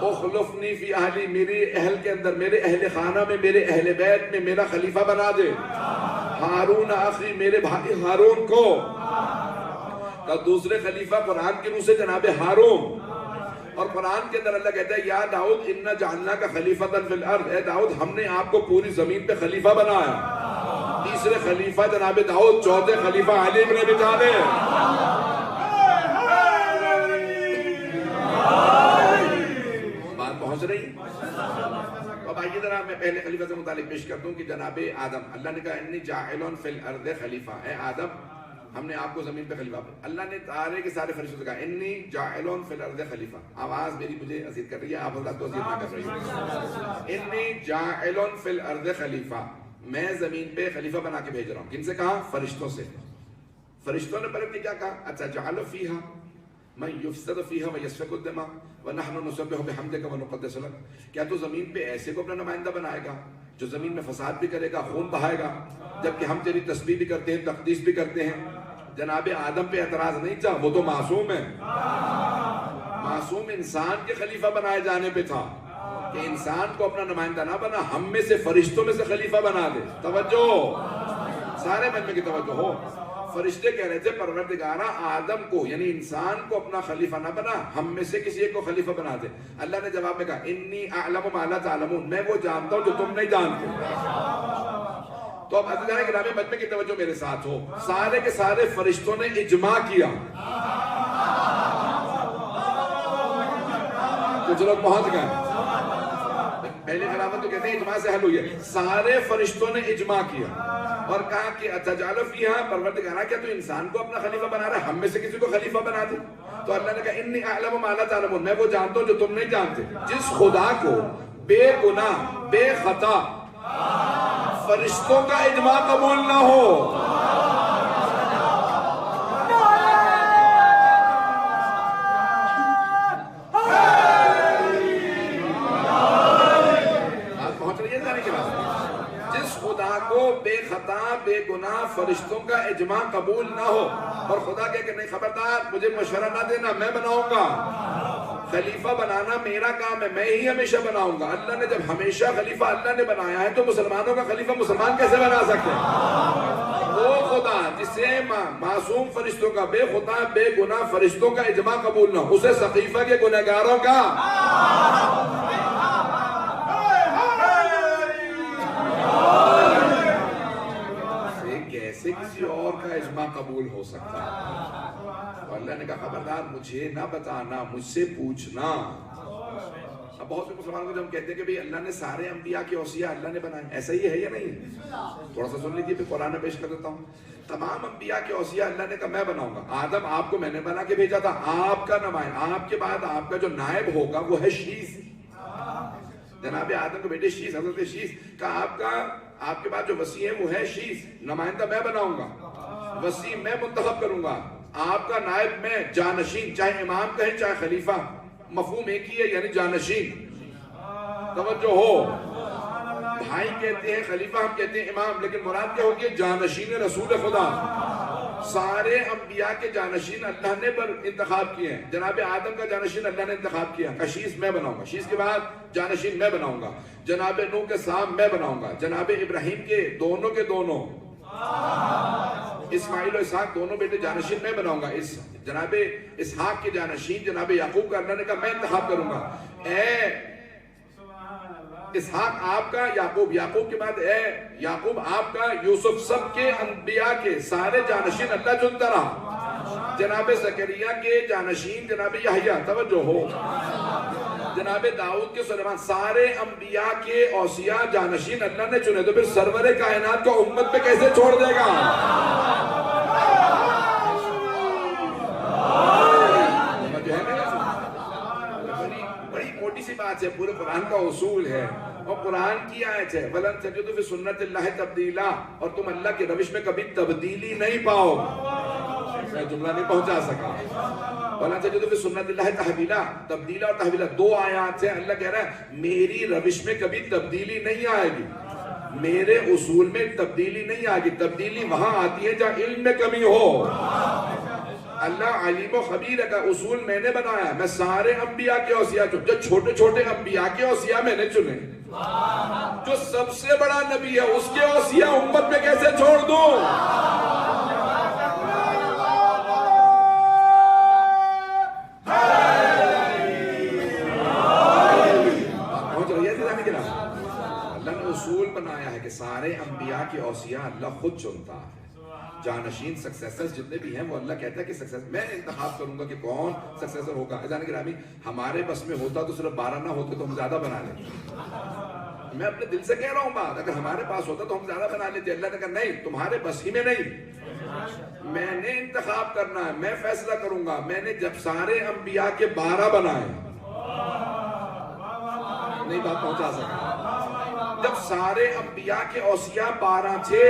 اخلفنی فی اہلی، میری اہل کے اندر، میرے اہل خانہ میں، میرے اہل بیت میں میرا خلیفہ بنا دے۔ ہارون اخی، میرے بھائی ہارون کو۔ تو دوسرے خلیفہ قرآن کی روح سے جناب ہارون، اور قرآن کے اندر اللہ کہتا ہے یا داؤد انا جعلناک خلیفۃ فی الارض، اے داؤد ہم نے آپ کو پوری زمین پہ خلیفہ بنایا۔ تیسرے خلیفہ جناب داؤد، 4تھے خلیفہ علی بن ابی طالب۔ بات پہنچ رہی؟ اب آئیے ذرا میں پہلے خلیفہ سے متعلق پیش کرتا ہوں کہ جناب آدم، اللہ نے کہا انی جاعل فی الارض خلیفہ، اے آدم ہم نے آپ کو زمین پہ خلیفہ بنایا۔ اللہ نے سارے کے سارے فرشتوں سے کہا انی جاعل فی الارض خلیفہ۔ آواز میری مجھے اذیت کر رہی ہے، آپ حضرات کو اذیت نہ کر رہی ہے۔ انی جاعل فی الارض خلیفہ، میں زمین پہ خلیفہ بنا کے بھیج رہا ہوں۔ کن سے کہا؟ فرشتوں سے۔ فرشتوں نے پلٹ کے کیا کہا؟ اتجعل فیہا من یفسد فیہا ویسفک الدماء ونحن نسبح بحمدک ونقدس لک، کیا تو زمین پہ ایسے کو اپنا نمائندہ بنائے گا جو زمین میں فساد بھی کرے گا، خون بہائے گا، جبکہ ہم تیری تسبیح بھی کرتے ہیں، تقدیس بھی کرتے ہیں۔ جناب آدم پہ اعتراض نہیں تھا، وہ تو معصوم ہے، معصوم انسان کے خلیفہ بنائے جانے پہ تھا کہ انسان کو اپنا نمائندہ نہ بنا، ہم میں سے فرشتوں میں سے خلیفہ بنا دے۔ توجہ، سارے مجمع کی توجہ ہو۔ فرشتے کہہ رہے تھے پروردگارا آدم کو یعنی انسان کو اپنا خلیفہ نہ بنا، ہم میں سے کسی ایک کو خلیفہ بنا دے۔ اللہ نے جواب میں کہا انی اعلم ما لا تعلمون، میں وہ جانتا ہوں جو تم نہیں جانتے۔ تو اب عزیزان گرامی مجمع کی توجہ میرے ساتھ ہو، سارے کے سارے فرشتوں نے اجماع کیا، کچھ لوگ پہنچ گئے، پہلے خلافت تو کہتے ہیں اجماع سے حل ہوئی ہے، سارے فرشتوں نے اجماع کیا اور کہا کہ اتجعل فیہا، پروردگارا کیا تو انسان کو اپنا خلیفہ بنا رہا ہے، ہم میں سے کسی کو خلیفہ بنا دے۔ تو اللہ نے کہا انی اعلم ما لا تعلمون، میں وہ جانتا ہوں جو تم نہیں جانتے۔ جس خدا کو بے گناہ بے خطا فرشتوں کا اجماع قبول نہ ہو، بات پہنچ رہی ہے جانے کے بعد، جس خدا کو بے خطا بے گناہ فرشتوں کا اجماع قبول نہ ہو، اور خدا کہے کہ نہیں خبردار مجھے مشورہ نہ دینا، میں بناؤں گا، خلیفہ بنانا میرا کام ہے، میں ہی ہمیشہ بناؤں گا۔ اللہ نے جب ہمیشہ خلیفہ اللہ نے بنایا ہے تو مسلمانوں کا خلیفہ مسلمان کیسے بنا سکتے ہیں؟ وہ جسے معصوم فرشتوں کا، بے خطا بے گناہ فرشتوں کا اجماع قبول نہ ہو، اسے سقیفہ کے گنہگاروں کا کیسے کسی اور کا اجماع قبول ہو سکتا ہے؟ تو اللہ نے کہا خبردار مجھے نہ بتانا، مجھ سے پوچھنا۔ اب بہت سے مسلمانوں کو جب ہم کہتے ہیں کہ بھئی اللہ نے سارے انبیاء کے اوصیاء اللہ نے بنائے، ایسا ہی ہے یا نہیں؟ تھوڑا سا سن لیجیے، پھر قرآن میں پیش کر دیتا ہوں۔ تمام انبیاء کے اوصیاء اللہ نے کہا میں بناؤں گا۔ آدم آپ کو میں نے بنا کے بھیجا تھا، آپ کا نمائندہ، آپ کے بعد آپ کا جو نائب ہوگا وہ ہے شیث۔ جناب آدم کے بیٹے شیث، حضرت شیث کا آپ کے بعد جو وسیع ہے وہ ہے شیث، نمائندہ میں بناؤں گا، وسیع میں منتخب کروں گا، آپ کا نائب میں، جانشین، چاہے امام کہیں چاہے خلیفہ، مفہوم ایک ہی ہے، یعنی جانشین۔ توجہ ہو، بھائی کہتے ہیں خلیفہ، ہم کہتے ہیں امام، لیکن مراد کیا ہوگی؟ جانشین رسول خدا۔ سارے انبیاء کے جانشین اللہ نے انتخاب کیے ہیں۔ جناب آدم کا جانشین اللہ نے انتخاب کیا، شیث میں بناؤں گا، شیث کے بعد جانشین میں بناؤں گا، جناب نوح کے سام میں بناؤں گا، جناب ابراہیم کے دونوں اسماعیل و اسحاق دونوں بیٹے جانشین میں بناؤں گا، جناب اسحاق کے جانشین جناب یعقوب کا اللہ نے کہا میں انتخاب کروں گا۔ اے اسحاق آپ کا، یعقوب کے بعد اے یعقوب آپ کا، یوسف، سب کے انبیاء کے سارے جانشین اللہ چنتا رہا۔ جناب زکریا کے جانشین جناب یحییٰ، توجہ ہو، جناب داؤد کے، سلیمان، سارے انبیاء کے اوصیاء جانشین اللہ نے چنے، تو پھر سرور کائنات کو امت پہ کیسے چھوڑ دے گا؟ بڑی موٹی سی بات ہے، پورے قرآن کا اصول ہے اور قرآن کی آیت ہے، وَلَن تَجِدُوا فِي سُنَّتِ اللَّهِ تَبْدِيلًا، اور تم اللہ کے روش میں کبھی تبدیلی نہیں پاؤ۔ میں جملہ نہیں پہنچا سکا۔ وَلَن تَجِدُوا فِي سُنَّتِ اللَّهِ تَحْوِيلًا، تبدیلا اور تحویلا دو آیات ہیں۔ اللہ کہہ رہا ہے میری روش میں کبھی تبدیلی نہیں آئے گی، میرے اصول میں تبدیلی نہیں آئے گی۔ تبدیلی وہاں آتی ہے جہاں علم میں کمی ہو۔ اللہ علیم و خبیر کا اصول میں نے بنایا ہے، میں سارے انبیاء کے اوصیاء چنے، جو چھوٹے چھوٹے انبیاء کے اوصیاء میں نے چنے، جو سب سے بڑا نبی ہے اس کے اوصیاء امت میں کیسے چھوڑ دوں؟ پہنچ رہی ہے جناب؟ اللہ نے اصول بنایا ہے کہ سارے انبیاء کے اوصیاء اللہ خود چنتا ہے۔ جانشین سکسیسرز جتنے بھی ہیں وہ اللہ کہتا ہے کہ سکسیس میں انتخاب کروں گا کہ کون سکسیسر ہوگا۔ عزیزان گرامی، ہمارے بس میں ہوتا تو صرف 12 نہ ہوتے تو ہم زیادہ بنا لیتے۔ میں اپنے دل سے کہہ رہا ہوں بات، اگر ہمارے پاس ہوتا تو ہم زیادہ بنا لیتے۔ اللہ نے کہا نہیں، تمہارے بس ہی میں نہیں، میں نے انتخاب کرنا ہے، میں فیصلہ کروں گا۔ میں نے جب سارے انبیاء کے 12 بنائے، نہیں بات پہنچا سکا، جب سارے انبیاء کے اوصیاء 12 تھے،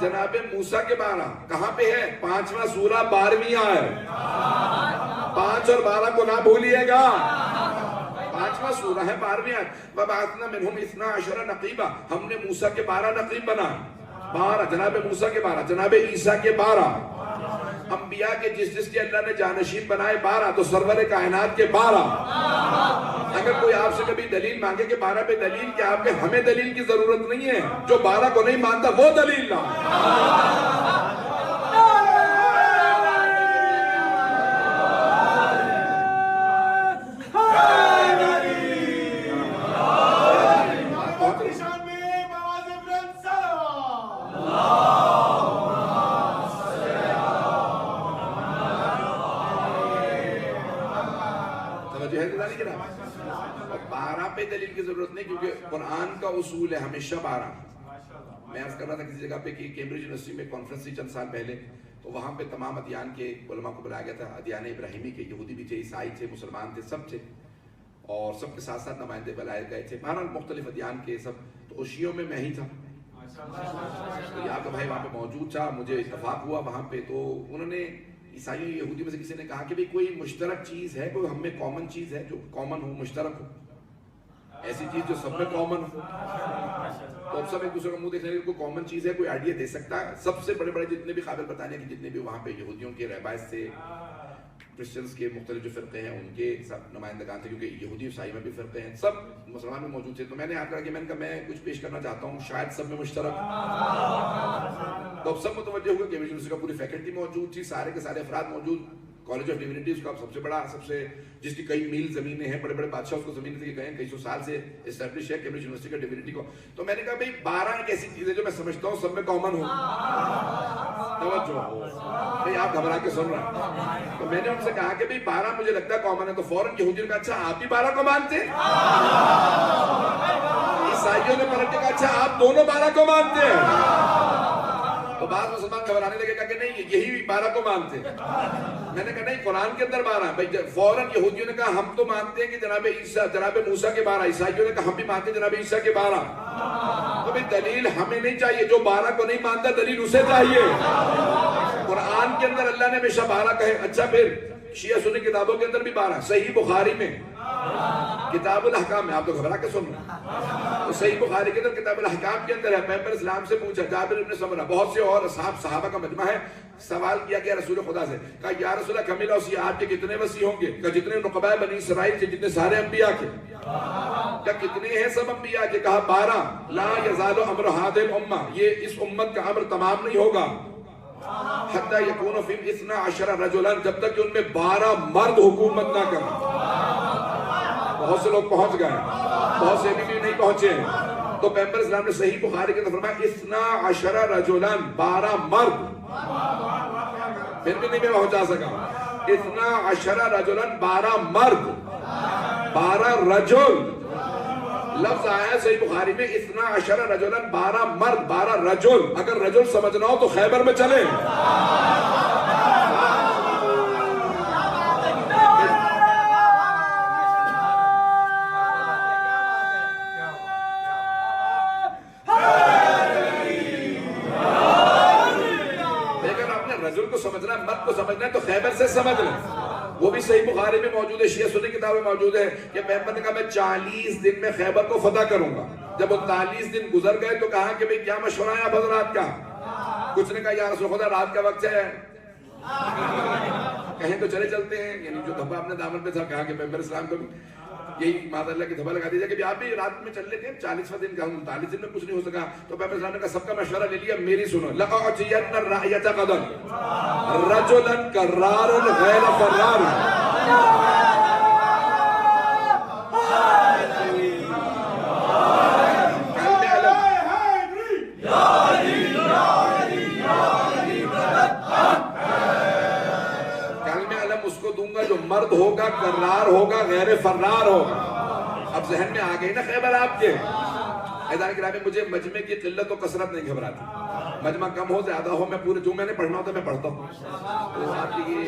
جناب موسیٰ کے 12 کہاں پہ ہے؟ 5واں سورہ 12ویں آیت، 5 اور 12 کو نہ بھولیے گا، 5واں سورہ ہے 12ویں آیت۔ وَبَعَثْنَا مِنْهُمْ 12 نقیبا، ہم نے موسیٰ کے 12 نقیب بنائے، 12 جناب موسیٰ کے 12، جناب عیسیٰ کے 12، انبیاء کے جس کے اللہ نے جانشین بنائے 12، تو سرور کائنات کے 12۔ اگر کوئی آپ سے کبھی دلیل مانگے کہ 12 پہ دلیل کیا، آپ کے ہمیں دلیل کی ضرورت نہیں ہے، جو 12 کو نہیں مانتا وہ دلیل لا۔ اور 12 پہ دلیل کی ضرورت نہیں، کیونکہ قرآن کا اصول ہے ہمیشہ 12۔ میں عرض کر رہا تھا کسی جگہ پہ کہ کیمبرج یونیورسٹی میں کانفرنس تھی چند سال پہلے، تو وہاں پہ تمام ادیان کے علماء کو بلایا گیا تھا، ادیان ابراہیمی کے، یہودی بھی تھے، عیسائی تھے، مسلمان تھے، سب تھے، اور سب کے ساتھ ساتھ نمائندے بلائے گئے تھے، بہرحال مختلف ادیان کے سب۔ تو شیعوں میں میں ہی تھا، تو یہاں کا بھائی وہاں پہ موجود تھا، مجھے اتفاق ہوا وہاں پہ، تو انہوں نے عیسائی یہودی میں سے کسی نے کہا کہ کوئی مشترک چیز ہے، کوئی ہم میں کامن چیز ہے جو کامن ہو، مشترک ہو، ایسی چیز جو سب میں کامن ہو۔ تو اب سب ایک دوسرے کا منہ دیکھ رہے ہیں، کوئی کامن چیز ہے، کوئی آئیڈیا دے سکتا ہے؟ سب سے بڑے بڑے جتنے بھی قابل بتانے کہ جتنے بھی وہاں پہ یہودیوں کے رہبائز تھے، کرسچنز کے مختلف جو فرقے ہیں ان کے سب نمائندگان تھے، کیونکہ یہودی عیسائی میں بھی فرقے ہیں، سب مسلمان میں موجود تھے۔ تو میں نے یاد کرا کہ میں نے کہا میں کچھ پیش کرنا چاہتا ہوں، شاید سب میں مشترک۔ تو اب سب متوجہ ہوئے کہ یونیورسٹی کا پوری فیکلٹی موجود تھی, سارے کے سارے افراد موجود. کالج آف ڈیونٹی اس کا سب سے بڑا, سب سے جس کی کئی میل زمینیں ہیں, بڑے بڑے بادشاہ اس کو زمینیں سے گئے ہیں, کئی سو سال سے اسٹیبلش ہے کیمبرج یونیورسٹی کا ڈیونٹی کو. تو میں نے کہا بھائی 12 ایک ایسی چیز ہے جو میں سمجھتا ہوں سب میں کامن ہو. توجہ بھائی, آپ گھبرا کے سن رہے ہیں. تو میں نے ان سے کہا کہ بھائی 12 مجھے لگتا ہے کامن ہے. تو فوراً یہودیوں نے کہا اچھا آپ بھی 12 کو مانتے ہیں. عیسائیوں نے پلٹ کے کہا اچھا آپ دونوں 12 کو مانتے ہیں. تو بعض مسلمان گھبرانے لگے کہا کہ نہیں یہی 12 کو مانتے ہیں. میں نے کہا نہیں قرآن کے اندر 12. بھائی فوراً یہودیوں نے کہا ہم تو مانتے ہیں کہ جناب عیسیٰ جناب موسیٰ کے 12. عیسائیوں نے کہا ہم بھی مانتے ہیں جناب عیسیٰ کے 12. تو بھئی دلیل ہمیں نہیں چاہیے, جو 12 کو نہیں مانتا دلیل اسے چاہیے. قرآن کے اندر اللہ نے ہمیشہ 12 کہے. اچھا پھر شیعہ سنی کتابوں کے اندر بھی 12. صحیح بخاری میں کتاب الاحکام میں, آپ تو گھبرا کے سن رہے ہیں, تو صحیح بخاری کے اندر کتاب الاحکام کے اندر ہے. پیغمبر اسلام سے پوچھا جابر بن سمرہ, بہت سے اور صحابہ کا مجمع ہے, سوال کیا گیا رسول خدا سے, کہا یا رسول اللہ کمیلہ وصی آپ کے کتنے وصی ہوں گے؟ کہا جتنے نقباء بنی اسرائیل تھے, جتنے سارے انبیاء کے. کہا کتنے ہیں سب انبیاء کے؟ کہا 12. لا یزال امر هذه الامہ, یہ اس امت کا امر تمام نہیں ہوگا حتی یکون فیہم 12 رجلا, جب تک کہ ان میں 12 مرد حکومت نہ کریں. بہت سے لوگ پہنچ گئے, بہت سے بھی نہیں پہنچے ہیں. تو پیغمبر اسلام نے صحیح بخاری کے اندر فرمایا 12 رجلا, 12 مرد. پھر بھی نہیں میں پہنچا سکا. 12 رجلا, 12 مرد, 12 رجل. لفظ آیا ہے صحیح بخاری میں 12 رجلا, 12 مرد, 12 رجل. اگر رجل سمجھنا ہو تو خیبر میں چلیں. رجل کو سمجھنا ہے, مرد کو سمجھنا ہے تو خیبر سے سمجھ لیں. وہ بھی صحیح بخاری میں موجود ہے, شیعہ سنی کتابیں موجود ہے کہ پیغمبر نے کہا میں 40 دن میں خیبر کو فتح کروں گا. جب 39 دن گزر گئے تو کہا کہ بھئی کیا مشورہ ہے آپ حضرات کا؟ کچھ نے کہا یا رسول خدا رات کا وقت ہے, کہیں تو چلے چلتے ہیں. یعنی جو دھبا اپنے دامن پہ تھا, کہا کہ پیغمبر اسلام کو یہی معاذ اللہ کی دھبا لگا دیجیے کہ آپ بھی رات میں چل لیتے ہیں. 40واں دن کا 39 دن میں کچھ نہیں ہو سکا. تو پیغمبر اسلام نے کہا سب کا مشورہ لے لیا, میری سنو. لَأَعْتِيَنَّ الرَّعْيَةَ غَدًا رَجُلًا كَرَّارٌ غَيْرَ فَرَّارٍ. جو مرد ہوگا, کرار ہوگا, غیر فرار ہوگا. اب ذہن میں آ گئی نا خیبر آپ کے. عزیزان گرامی, مجھے مجمع کی قلت و کثرت نہیں گھبراتی. مجمع کم ہو زیادہ ہو, میں پورے جو میں نے پڑھنا ہوتا ہے میں پڑھتا ہوں. تو آپ کی یہ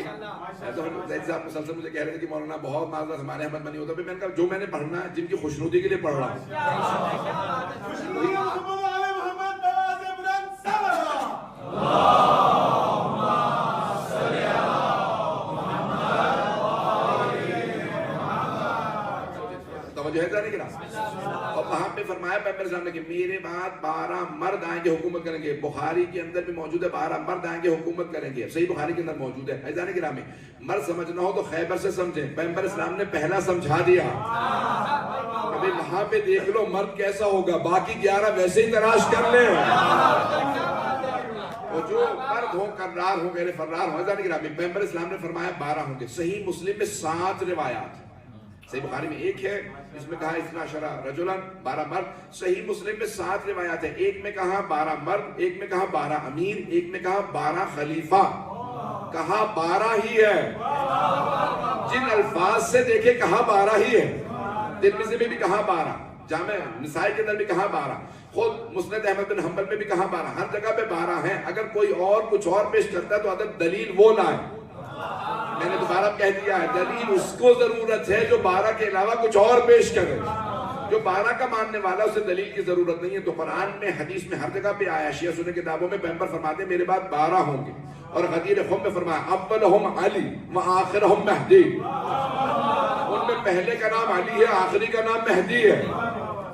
صاحب مسلسل مجھے کہہ رہے تھے کہ مولانا بہت معذرت ہمارے احمد منی ہوتا ہے. میں نے کہا جو میں نے پڑھنا ہے, جن کی خوشنودی کے لیے پڑھ رہا ہوں. جو ہے اور وہاں پہ فرمایا پیغمبر اسلام نے کہ میرے بعد 12 مرد آئیں گے حکومت کریں گے. بخاری کے اندر بھی موجود ہے 12 مرد آئیں گے حکومت کریں گے. صحیح بخاری کے اندر موجود ہے. عزیزان گرامی, مرد سمجھنا ہو تو خیبر سے سمجھیں. پیغمبر اسلام نے پہلا سمجھا دیا, ابھی وہاں پہ دیکھ لو مرد کیسا ہوگا, باقی 11 ویسے ہی تلاش کر لیں. اور جو مرد ہو, کرار ہو, غیر فرار ہو. عزیزان گرامی, پیغمبر اسلام نے فرمایا 12 ہوں گے. صحیح مسلم میں 7 روایات. صحیح بخاری میں ایک ہے جس میں کہا 12 رجلا, 12 مرد. صحیح مسلم میں 7 روایات ہیں. ایک میں کہا 12 مرد, ایک میں کہا 12 امیر, ایک میں کہا 12 خلیفہ. کہا 12 ہی ہے. جن الفاظ سے دیکھے کہا 12 ہی ہے. ترمذی میں بھی کہا 12, جامع نسائی کے اندر بھی کہا 12, خود مسند احمد بن حنبل میں بھی کہا 12. ہر جگہ پہ 12 ہیں. اگر کوئی اور کچھ اور پیش کرتا ہے تو ادب دلیل وہ لائے. میں نے دوبارہ کہہ دیا ہے, دلیل اس کو ضرورت ہے جو 12 کے علاوہ کچھ اور پیش کرے. جو 12 کا ماننے والا اسے دلیل کی ضرورت نہیں ہے. تو قرآن میں, حدیث میں ہر جگہ پہ آیا. شیعہ سنی کتابوں میں پیغمبر فرماتے ہیں میرے بعد 12 ہوں گے. اور غدیر خم میں فرمایا اولہم علی و آخرہم مہدی. ان میں پہلے کا نام علی ہے, آخری کا نام مہدی ہے.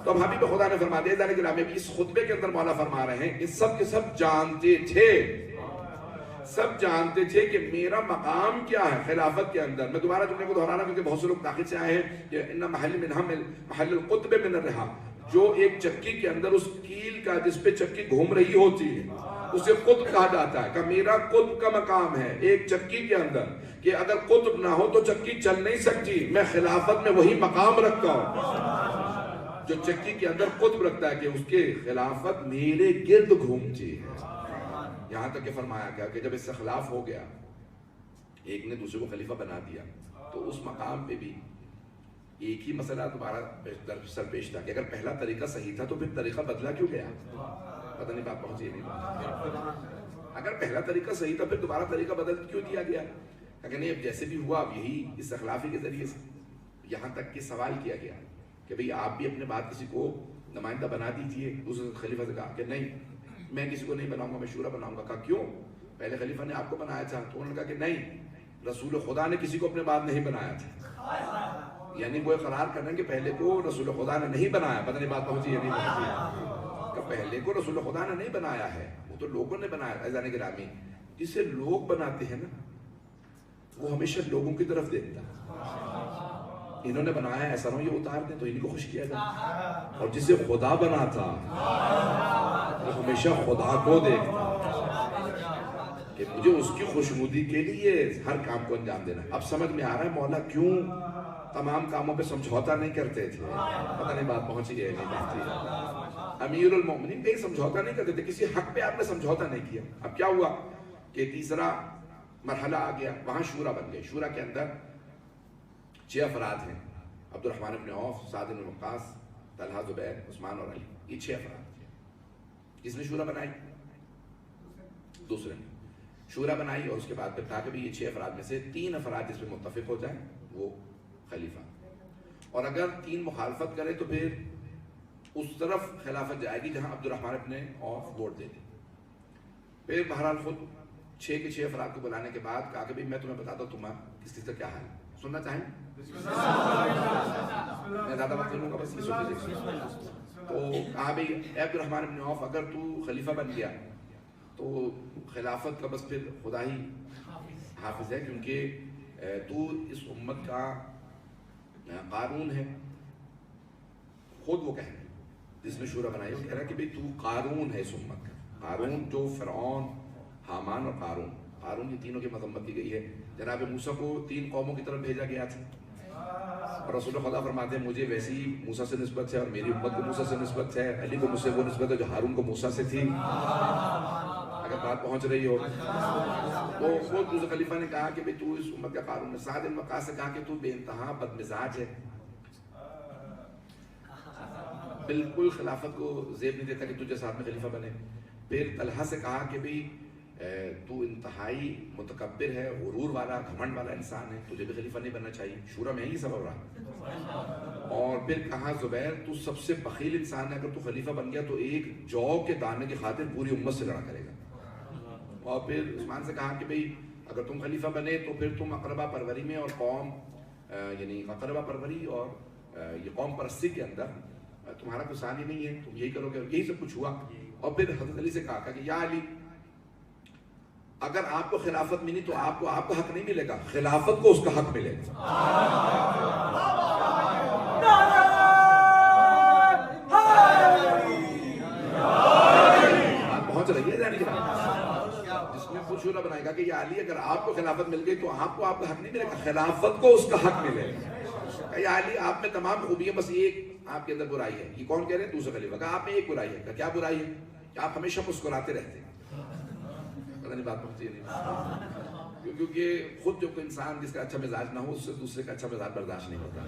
تو اب حبیب خدا نے فرما دیا کہ اس خطبے کے اندر مولا فرما رہے ہیں, اس سب کے سب جانتے تھے, سب جانتے تھے کہ میرا مقام کیا ہے خلافت کے اندر. میں دوبارہ جملے کو دہرانا کیونکہ بہت سے لوگ تاخیر سے آئے ہیں کہ ان محل القطب من الرحا, جو ایک چکی کے اندر اس کیل کا جس پہ چکی گھوم رہی ہوتی ہے اسے قطب کہا جاتا ہے کہ میرا قطب کا مقام ہے ایک چکی کے اندر کہ اگر قطب نہ ہو تو چکی چل نہیں سکتی. میں خلافت میں وہی مقام رکھتا ہوں جو چکی کے اندر قطب رکھتا ہے کہ اس کے خلافت میرے گرد گھومتی ہے. یہاں تک کہ فرمایا گیا کہ جب اس سے خلاف ہو گیا ایک نے دوسرے کو خلیفہ بنا دیا تو اس مقام پہ بھی ایک ہی مسئلہ دوبارہ سر پیش تھا کہ اگر پہلا طریقہ صحیح تھا تو پھر طریقہ بدلا کیوں گیا؟ پتہ نہیں بات پہنچی نہیں پہنچی. اگر پہلا طریقہ صحیح تھا پھر دوبارہ طریقہ بدل کیوں دیا گیا؟ کہ نہیں اب جیسے بھی ہوا اب یہی اس اخلافی کے ذریعے سے. یہاں تک کہ سوال کیا گیا کہ بھئی آپ بھی اپنے بعد کسی کو نمائندہ بنا دیجئے. دوسرے خلیفہ سے کہا کہ نہیں میں کسی کو نہیں بناؤں گا, میں شورا بناؤں گا. کہا کیوں؟ پہلے خلیفہ نے آپ کو بنایا تھا. تو انہوں نے کہا کہ نہیں رسول خدا نے کسی کو اپنے بعد نہیں بنایا تھا. یعنی وہ اقرار کرنا کہ پہلے کو رسول خدا نے نہیں بنایا. پتہ نہیں بات پہنچی یا نہیں پہنچی کہ پہلے کو رسول خدا نے نہیں بنایا ہے, وہ تو لوگوں نے بنایا. عزیزان گرامی جسے لوگ بناتے ہیں نا وہ ہمیشہ لوگوں کی طرف دیکھتا ہے. انہوں نے بنایا ایسا نہ یہ اتار دیں تو انہیں کو خوش کیا جائے. اور جسے خدا بنا تھا وہ ہمیشہ خدا کو دیکھتا کہ مجھے اس کی خوشنودی کے لیے ہر کام کو انجام دینا. اب سمجھ میں آ رہا ہے مولا کیوں تمام کاموں پہ سمجھوتا نہیں کرتے تھے. پتہ نہیں بات پہنچی ہے نہیں پہنچی. امیر المومنین کہیں سمجھوتا نہیں کرتے تھے, کسی حق پہ آپ نے سمجھوتا نہیں کیا. اب کیا ہوا کہ تیسرا مرحلہ آ گیا, وہاں شورا بن گئے. شورا کے اندر 6 افراد ہیں, عبد الرحمن بن عوف, سعد بن وقاص, طلحہ, زبیر, عثمان اور علی. یہ 6 افراد. کس نے شورا بنائی؟ دوسرے نے شورا بنائی. اور اس کے بعد پھر کہا کہ یہ 6 افراد میں سے 3 افراد جس پہ متفق ہو جائیں وہ خلیفہ, اور اگر 3 مخالفت کرے تو پھر اس طرف خلافت جائے گی جہاں عبد الرحمن ابن عوف ووٹ دے دے. پھر بہرحال خود 6 کے 6 افراد کو بلانے کے بعد کہا کہ بھئی میں تمہیں بتاتا ہوں تمہارا کس کا کیا حال ہے. سننا چاہیں؟ میں زیادہ وقت لوں گا, بس یہ سن لیجیے. تو کہا بھئی اے عبد الرحمن ابن عوف اگر تو خلیفہ بن گیا تو خلافت کا بس پھر خدا ہی حافظ ہے, کیونکہ تو اس امت کا قارون ہے. خود وہ کہہ رہے جس نے شورا بنائی وہ کہہ رہا ہے کہ بھئی تو قارون ہے اس امت کا. قارون جو فرعون, حامان اور قارون, قارون یہ تینوں کی مذمت کی گئی ہے. جناب موسیٰ کو 3 قوموں کی طرف بھیجا گیا تھا اور رسول خدا فرماتے ہیں مجھے ویسی موسیٰ سے نسبت ہے اور میری امت کو موسیٰ سے نسبت ہے. علی کو مجھ سے وہ نسبت ہے جو ہارون کو موسیٰ سے تھی. اگر بات پہنچ رہی ہو تو خود دوسرے خلیفہ نے کہا کہ تو اس امت کا قارون ہے. سعد بن وقاص سے کہا کہ تو بے انتہا بد مزاج ہے, بالکل خلافت کو زیب نہیں دیتا کہ تجھے ساتھ میں خلیفہ بنے. پھر طلحہ سے کہا کہ بھئی تو انتہائی متکبر ہے, غرور والا, گھمنڈ والا انسان ہے, تجھے بھی خلیفہ نہیں بننا چاہیے. شورا میں ہی سبب رہا. اور پھر کہا زبیر تو سب سے بخیل انسان ہے, اگر تو خلیفہ بن گیا تو ایک جو کے دانے کی خاطر پوری امت سے لڑا کرے گا. اور پھر عثمان سے کہا کہ بھئی اگر تم خلیفہ بنے تو پھر تم اقربا پروری میں اور قوم یعنی اقربا پروری اور یہ قوم پرستی کے اندر تمہارا کوئی ثانی نہیں ہے, تم یہی کرو گے. یہی سب کچھ ہوا. اور پھر حضرت علی سے کہا کہ یا علی اگر آپ کو خلافت ملی تو آپ کو آپ کا حق نہیں ملے گا, خلافت کو اس کا حق ملے گا. بات پہنچ رہی ہے یعنی جس میں کچھ شورا بنائے گا کہ یا علی اگر آپ کو خلافت مل گئی تو آپ کو آپ کا حق نہیں ملے گا, خلافت کو اس کا حق ملے گا. یا علی آپ میں تمام خوبیاں, بس ایک آپ کے اندر برائی ہے. یہ کون کہہ رہے ہیں؟ دوسرے خلیفہ. کہا آپ میں ایک برائی ہے. کیا برائی ہے؟ کہ آپ ہمیشہ مسکراتے رہتے ہیں. پتہ نہیں بات پہنچتی نہیں, کیونکہ خود جو کوئی انسان جس کا اچھا مزاج نہ ہو اس سے دوسرے کا اچھا مزاج برداشت نہیں ہوتا.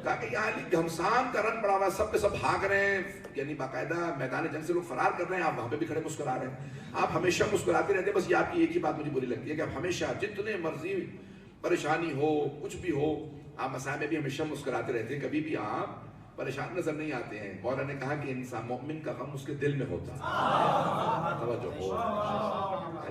کہا کہ یا علی گھمسان کا رنگ پڑا ہوا, سب پہ سب بھاگ رہے ہیں, یعنی باقاعدہ میدان جنگ سے لوگ فرار کر رہے ہیں, آپ وہاں پہ بھی کھڑے مسکرا رہے ہیں. آپ ہمیشہ مسکراتے رہتے ہیں. بس یہ آپ کی ایک ہی بات مجھے بری لگتی ہے کہ آپ ہمیشہ جتنے مرضی پریشانی ہو کچھ بھی ہو آپ مسائل میں بھی ہمیشہ مسکراتے رہتے ہیں, کبھی بھی آپ پریشان نظر نہیں آتے ہیں. مولا نے کہا کہ انسان مومن کا غم اس کے دل میں ہوتا ہے, توجہ ہو,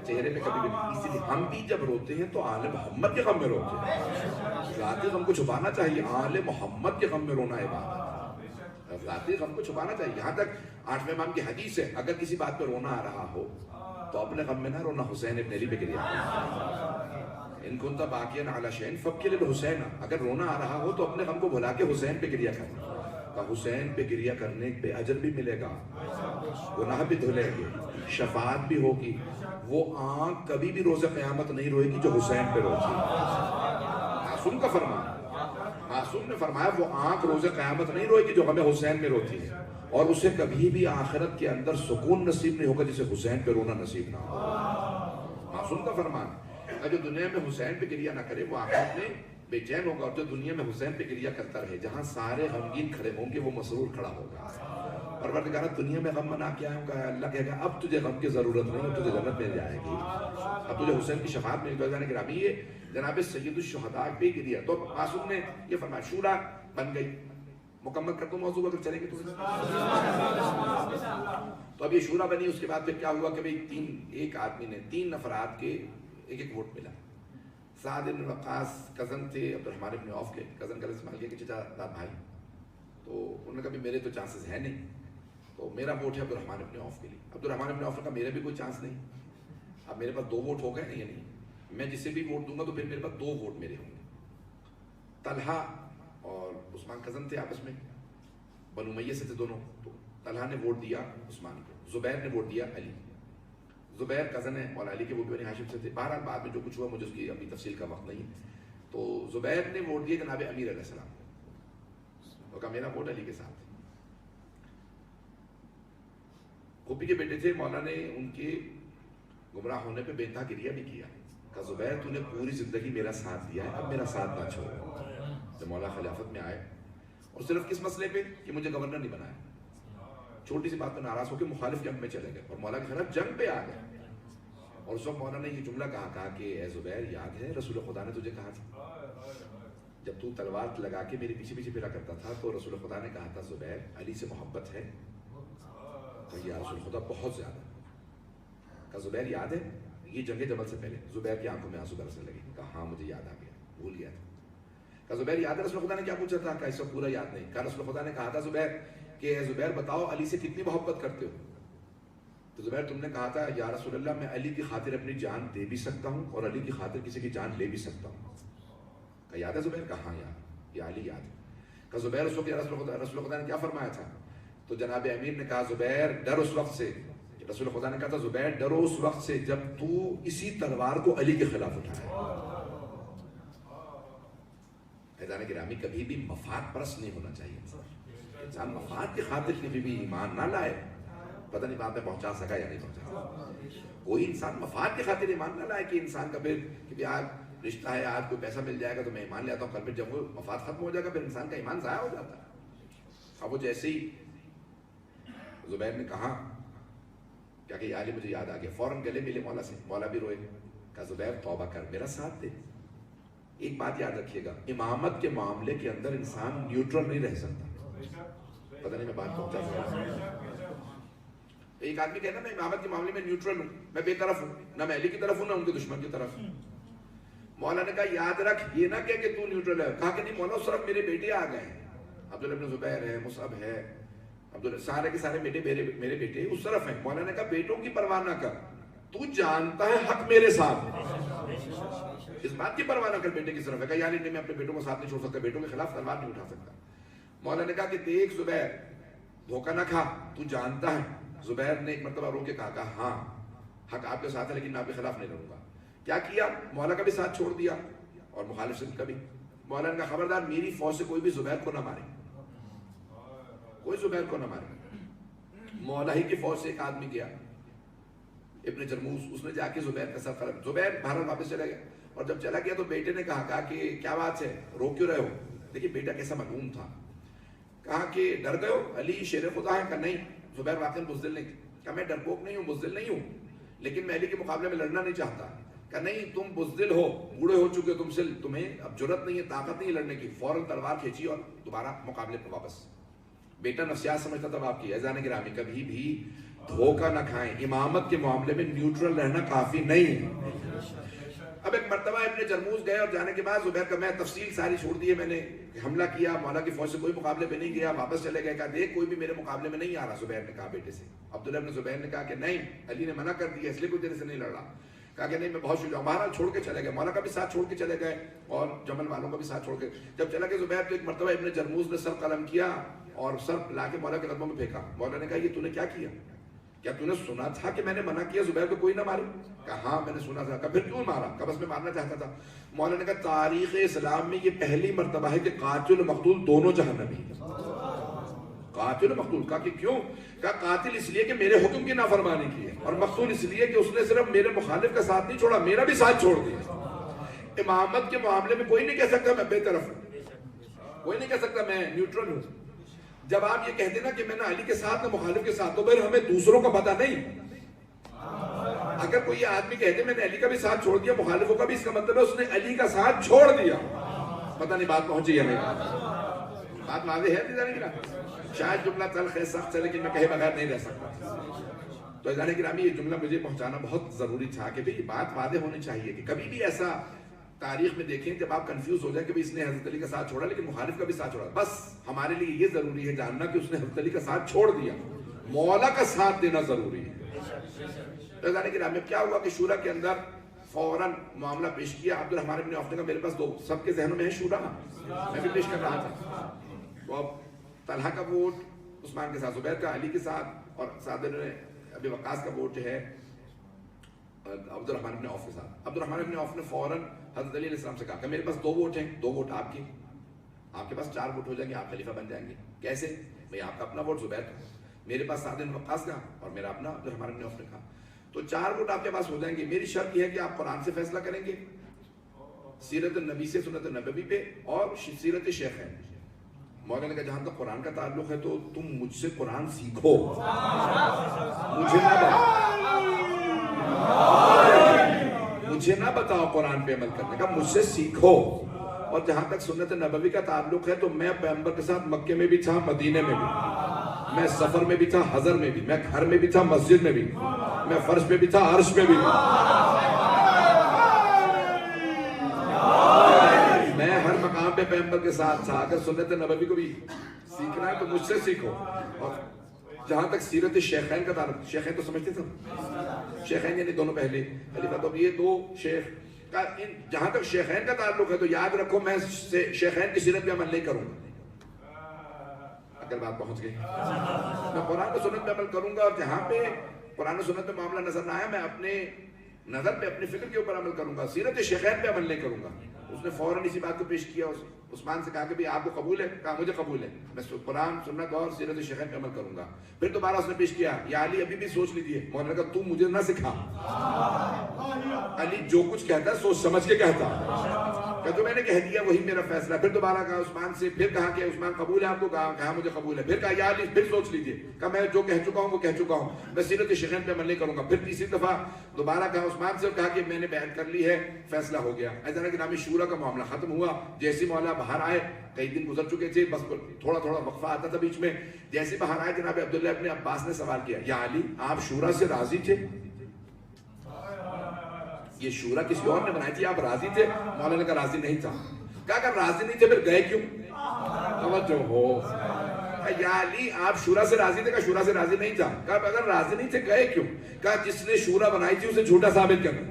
چہرے میں کبھی بھی نہیں. اسی لیے ہم بھی جب روتے ہیں تو آل محمد کے غم میں روتے ہیں. ذاتی غم کو چھپانا چاہیے, آل محمد کے غم میں رونا ہے بات. ذاتی غم کو چھپانا چاہیے. یہاں تک 8ویں امام کی حدیث ہے اگر کسی بات پہ رونا آ رہا ہو تو اپنے غم میں نہ رونا, حسین ابن علی پہ گریا. ان کنت باقیا علی شیء فابکی للحسین, اگر رونا آ رہا ہو تو اپنے غم کو بھلا کے حسین پہ گریا کرنا. کہا حسین پہ گریہ کرنے پہ اجر بھی ملے گا، گناہ بھی دھلے گے، شفاعت بھی ہوگی۔ وہ آنکھ کبھی بھی روز قیامت نہیں روئے گی جو حسین پہ روتی ہے۔ معصوم کا فرمان، معصوم نے فرمایا وہ آنکھ روز قیامت نہیں روئے گی جو غم حسین میں روتی ہے، اور اسے کبھی بھی آخرت کے اندر سکون نصیب نہیں ہوگا جسے حسین پہ رونا نصیب نہ ہو۔ معصوم کا فرمان، جو دنیا میں حسین پہ گریہ نہ کرے وہ آخرت میں بے چین ہوگا، اور جو دنیا میں حسین پہ گریہ کرتا رہے جہاں سارے غمگین کھڑے ہوں گے وہ مسرور کھڑا ہوگا۔ پروردگار دنیا میں غم منا کے آیا ہوں گا، اللہ کہے گا اب تجھے غم کی ضرورت نہیں، اب تجھے جنت مل جائے گی، اب تجھے حسین کی شفاعت مل جائے گی۔ گرامی یہ جناب سید الشہداء پہ گریہ، تو معصوم نے یہ فرمایا شورا بن گئی۔ مکمل کر دوں موضوع اگر چلیں گے تو اب یہ شورا بنی۔ اس کے بعد پھر کیا ہوا کہ بھئی ایک آدمی نے 3 افراد کے ایک ووٹ ملا۔ سعد بن وقاص کزن تھے عبد الرحمن بن عوف کے، کزن کا استعمال کیا کہ چچا داد بھائی، تو انہوں نے کہا بھی میرے تو چانسز ہے نہیں، تو میرا ووٹ ہے عبد الرحمن بن عوف کے لیے۔ عبد الرحمن بن عوف نے کہا میرے بھی کوئی چانس نہیں، اب میرے پاس 2 ووٹ ہو گئے، نہیں نہیں میں جسے بھی ووٹ دوں گا تو پھر میرے پاس 2 ووٹ میرے ہوں گے۔ طلحہ اور عثمان کزن تھے آپس میں، بنو امیہ سے تھے دونوں، تو طلحہ نے ووٹ دیا عثمان کو، زبیر نے ووٹ دیا علی۔ زبیر کزن ہے مولا علی کے، وہ بھی بنی ہاشم سے تھے۔ بہرحال بعد میں جو کچھ ہوا مجھے اس کی ابھی تفصیل کا وقت نہیں، تو زبیر نے ووٹ دیا جناب امیر علیہ السلام کو، تو کہا میرا ووٹ علی کے ساتھ۔ پھوپھی کے بیٹے تھے، مولا نے ان کے گمراہ ہونے پہ بے انتہا گریہ بھی کیا، کہا زبیر تو نے پوری زندگی میرا ساتھ دیا ہے، اب میرا ساتھ نہ چھوڑ۔ جب مولا خلافت میں آئے اور صرف کس مسئلے پہ کہ مجھے گورنر نہیں بنایا، چھوٹی سی بات پہ ناراض ہو کے مخالف جنگ میں چلے گئے اور مولا کے خلاف جنگ پہ آ گئے۔ اور اس وقت مولا نے یہ جملہ کہا کہ اے زبیر یاد ہے رسول خدا نے تجھے کہا تھا جب تو تلوار لگا کے میرے پیچھے پیچھے پھرا کرتا تھا تو رسول خدا نے کہا تھا زبیر علی سے محبت ہے؟ کہ یا رسول خدا بہت زیادہ۔ کہا زبیر یاد ہے؟ یہ جنگ جبل سے پہلے زبیر کی آنکھوں میں آنسو برسنے لگے، کہا ہاں مجھے یاد آ گیا، بھول گیا تھا۔ کہا زبیر یاد ہے رسول خدا نے کیا پوچھا تھا؟ کہا اس کا پورا یاد نہیں۔ کہا رسول خدا نے کہا تھا زبیر کہ اے زبیر بتاؤ علی سے کتنی محبت کرتے ہو؟ تو زبیر تم نے کہا تھا یا رسول اللہ میں علی کی خاطر اپنی جان دے بھی سکتا ہوں اور علی کی خاطر کسی کی جان لے بھی سکتا ہوں۔ کہا یاد ہے زبیر؟ کہا ہاں یاد، یہ علی یاد ہے۔ کہا زبیر اس وقت رسول خدا نے کیا فرمایا تھا؟ تو جناب امیر نے کہا زبیر ڈر اس وقت سے، رسول خدا نے کہا تھا زبیر ڈرو اس وقت سے جب تو اسی تلوار کو علی کے خلاف اٹھائے۔ حیدان گرامی کبھی بھی مفاد پرست نہیں ہونا چاہیے، انسان مفاد کی خاطر کبھی بھی ایمان نہ لائے۔ پتہ نہیں بات میں پہنچا سکا یا نہیں پہنچا، کوئی انسان مفاد کی خاطر ایمان نہ لائے کہ انسان کا پھر کہ آج رشتہ ہے، آج کوئی پیسہ مل جائے گا تو میں ایمان لے آتا ہوں، کل پھر جب وہ مفاد ختم ہو جائے گا پھر انسان کا ایمان ضائع ہو جاتا ہے۔ اب وہ جیسے ہی زبیر نے کہا کیا کہ علی مجھے یاد آ گیا، فوراً گلے ملے مولا سے، مولا بھی روئے، کہا زبیر توبہ کر میرا ساتھ دے۔ ایک بات یاد رکھیے گا، امامت کے معاملے کے اندر انسان نیوٹرل نہیں رہ سکتا۔ پتہ نہیں میں بات پہنچا سکتا۔ ایک آدمی کہنا میں امامت کے معاملے میں نیوٹرل ہوں، میں بے طرف ہوں، نہ میں علی کی طرف ہوں نہ ان کے دشمن کی طرف ہوں۔ مولا نے کہا یاد رکھ یہ نہ کہ تو نیوٹرل ہے، کہا کہ نہیں مولا صرف میرے بیٹے آ گئے ہیں، عبداللہ بن زبیر ہے، مصعب ہے، سارے کے سارے بیٹے میرے بیٹے اس طرف ہیں۔ مولا نے کہا بیٹوں کی پرواہ نہ کر، تو جانتا ہے حق میرے ساتھ ہے، اس بات کی پرواہ نہ کر بیٹے کی طرف ہے۔ کہا یار نہیں میں اپنے بیٹوں کو ساتھ نہیں چھوڑ سکتا، بیٹوں کے خلاف تلوار نہیں اٹھا سکتا۔ مولا نے کہا کہ دیکھ زبیر دھوکہ نہ کھا، تو جانتا ہے۔ زبیر نے ایک مرتبہ رو کے کہا ہاں حق آپ کے ساتھ ہے لیکن میں آپ کے خلاف نہیں لڑوں گا۔ کیا کیا؟ مولا کا بھی ساتھ چھوڑ دیا اور مخالف سے کا بھی۔ مولا نے کہا خبردار میری فوج سے کوئی بھی زبیر کو نہ مارے، کوئی زبیر کو نہ مارے۔ مولا ہی کی فوج سے ایک آدمی گیا ابن جرموز، اس نے جا کے زبیر کا سر قلم، زبیر بہرحال واپس چلا گیا، اور جب چلا گیا تو بیٹے نے کہا کہ کیا بات ہے رو کیوں رہے ہو؟ دیکھیے بیٹا کیسا ملعون تھا، کہا کہ ڈر گئے ہو علی شیر خدا ہے؟ کہا نہیں۔ زبیر واقعی بزدل نہیں، کہا میں ڈرپوک نہیں ہوں، بزدل نہیں ہوں، لیکن میں علی کے مقابلے میں لڑنا نہیں چاہتا۔ کہا نہیں تم بزدل ہو، بوڑھے ہو چکے تم سے، تمہیں اب جرت نہیں ہے، طاقت نہیں لڑنے کی۔ فوراً تلوار کھینچی اور دوبارہ مقابلے پر واپس۔ بیٹا نفسیات سمجھتا تھا باپ کی۔ اذان گرامی کبھی بھی دھوکہ نہ کھائیں، امامت کے معاملے میں نیوٹرل رہنا کافی نہیں ہے۔ اب ایک مرتبہ ابن جرموز گئے اور جانے کے بعد زبیر کا میں تفصیل ساری چھوڑ دی ہے، میں نے حملہ کیا، مولا کی فوج سے کوئی مقابلے میں نہیں گیا، واپس چلے گئے۔ کہا دیکھ کوئی بھی میرے مقابلے میں نہیں آ رہا، زبیر نے کہا بیٹے سے۔ عبداللہ بن زبیر نے کہا کہ نہیں علی نے منع کر دیا اس لیے کوئی تیرے سے نہیں لڑ رہا۔ کہا کہ نہیں میں بہت شجاع ہوں. بہرحال چھوڑ کے چلے گئے, مولا کا بھی ساتھ چھوڑ کے چلے گئے اور جمل والوں کا بھی ساتھ چھوڑ کے جب چلا گیا زبیر تو ایک مرتبہ ابن جرموز نے سر قلم کیا اور سر لا کے مولا کے قدموں میں پھینکا. مولا نے کہا یہ تو نے کیا کیا, کیا تو نے سنا تھا کہ میں نے منع کیا زبیر کو کوئی نہ مارے؟ کہا ہاں میں نے سنا تھا. کہا پھر کیوں مارا؟ کہا بس میں مارنا چاہتا تھا. مولا نے کہا تاریخ اسلام میں یہ پہلی مرتبہ ہے کہ قاتل و مقتول دونوں جہنمی ہیں. قاتل و مقتول. کہا کہ کیوں؟ کہا قاتل اس لیے کہ میرے حکم کی نافرمانی کی ہے, اور مقتول اس لیے کہ اس نے صرف میرے مخالف کا ساتھ نہیں چھوڑا, میرا بھی ساتھ چھوڑ دیا. امامت کے معاملے میں کوئی نہیں کہہ سکتا میں بے طرف ہوں, کوئی نہیں کہہ سکتا میں نیوٹرل ہوں. جب آپ یہ کہتے نا کہ میں نہ علی کے ساتھ نہ مخالف کے ساتھ, تو پھر ہمیں دوسروں کا پتہ نہیں. اگر کوئی آدمی کہتے میں نے علی کا بھی ساتھ چھوڑ دیا مخالفوں کا بھی, اس کا مطلب ہے اس نے علی کا ساتھ چھوڑ دیا. پتہ نہیں بات پہنچی ہے نہیں, بات واضح ہے نہیں. شاید جملہ تلخ ہے, سخت ہے, لیکن میں کہے بغیر نہیں رہ سکتا. تو عزیزان گرامی یہ جملہ مجھے پہنچانا بہت ضروری تھا کہ بھئی بات واضح ہونی چاہیے کہ کبھی بھی ایسا تاریخ میں دیکھیں جب آپ کنفیوز ہو جائیں کہ اس نے حضرت علی کا ساتھ چھوڑا لیکن مخالف کا بھی ساتھ چھوڑا. بس ہمارے لیے یہ ضروری ہے جاننا کہ اس نے حضرت علی کا ساتھ چھوڑ دیا, مولا کا ساتھ دینا ضروری ہے. عزیزان گرامی اب کیا ہوا کہ شورا کے اندر فوراً معاملہ پیش کیا. عبد الرحمن بن عوف نے کہا میرے پاس دو, سب کے ذہنوں میں ہے شورا, میں بھی پیش کر رہا تھا. تو اب طلحہ کا ووٹ عثمان کے ساتھ, زبیر کا علی کے ساتھ, اور سعد بن ابی وقاص کا ووٹ جو ہے عبد الرحمن بن عوف کے ساتھ. عبد الرحمن بن عوف نے فوراً حضرت علی علیہ السلام سے کہا کہ میرے پاس دو ووٹ ہیں, دو ووٹ آپ کی, آپ کے پاس 4 ووٹ ہو جائیں گے, آپ خلیفہ بن جائیں گے. کیسے بھئی؟ آپ کا اپنا ووٹ زبیر کا, میرے پاس سعد بن وقاص کا, اور میرا اپنا عبد الرحمن بن عوف نے کہا. تو 4 ووٹ آپ کے پاس ہو جائیں گے. میری شرط یہ ہے کہ آپ قرآن سے فیصلہ کریں گے, سیرت النبی سے, سنت النبوی پہ, اور سیرت شیخین. مولانا نے کہا جہاں تک قرآن کا تعلق ہے تو تم مجھ سے قرآن سیکھو, مجھے نہ بتاؤ قرآن پہ عمل کرنے کا, مجھ سے سیکھو. اور جہاں تک سنت نبوی کا تعلق ہے تو میں پیغمبر کے ساتھ مکے میں بھی تھا, مدینے میں بھی, میں سفر میں بھی تھا, حضر میں بھی, میں گھر میں بھی تھا, مسجد میں بھی, میں فرش پہ بھی تھا, عرش پہ بھی. میں ہر مقام پہ پیغمبر کے ساتھ تھا. اگر سنت نبوی کو بھی سیکھنا ہے تو مجھ سے سیکھو. اور جہاں تک سیرت شیخین کا تعلق, شیخین تو سمجھتے تھے, شیخین یعنی دونوں پہلے خلیفہ, تو یہ 2 شیخ کا, جہاں تک شیخین کا تعلق ہے تو یاد رکھو میں شیخین کی سیرت پہ عمل نہیں کروں گا. اگر بات پہنچ گئی, میں قرآن و سنت پہ عمل کروں گا, اور جہاں پہ قرآن و سنت پہ معاملہ نظر نہ آیا میں اپنے نظر پہ, اپنی فکر کے اوپر عمل کروں گا, سیرت شیخین پہ عمل نہیں کروں گا. اس نے فوراً اسی بات کو پیش کیا. عثمان سے کہا کہ آپ کو قبول ہے؟ کہا مجھے قبول ہے, میں قرآن سنت اور سیرت شیخین پہ عمل کروں گا. پھر دوبارہ اس نے پیش کیا, یا علی ابھی بھی سوچ لیجیے. مولانا نے کہا تو مجھے نہ سکھا, علی جو کچھ کہتا ہے سوچ سمجھ کے کہتا, کہ جو میں نے کہہ دیا وہی میرا فیصلہ. پھر دوبارہ کہا عثمان سے, پھر کہا کہ عثمان قبول ہے آپ کو؟ کہا مجھے قبول ہے. پھر کہا یا علی پھر سوچ لیجیے. کہا میں جو کہہ چکا ہوں وہ کہہ چکا ہوں, میں سیرت شیخین پہ عمل نہیں کروں گا. پھر تیسری دفعہ دوبارہ کہا عثمان سے, کہا کہ میں نے بیعت کر لی ہے, فیصلہ ہو گیا. ایسا کہ نامی شورا کا معاملہ ختم ہوا. جیسی مولا باہر آئے, کئی دن گزر چکے تھے, بس تھوڑا تھوڑا وقفہ آتا تھا بیچ میں. جیسے باہر آئے جناب عبداللہ ابن عباس نے سوال کیا, یا علی آپ شورا سے راضی تھے؟ یہ شورا کسی اور نے بنائی تھی, آپ راضی تھے؟ مولانا نے کہا راضی نہیں تھا. کہا اگر راضی نہیں تھے پھر گئے کیوں؟ توجہ ہو. یا علی آپ شورا سے راضی تھے؟ کہا شورا سے راضی نہیں تھا. کہا اگر راضی نہیں تھے گئے کیوں؟ کہا جس نے شورا بنائی تھی اسے جھوٹا ثابت کرنا.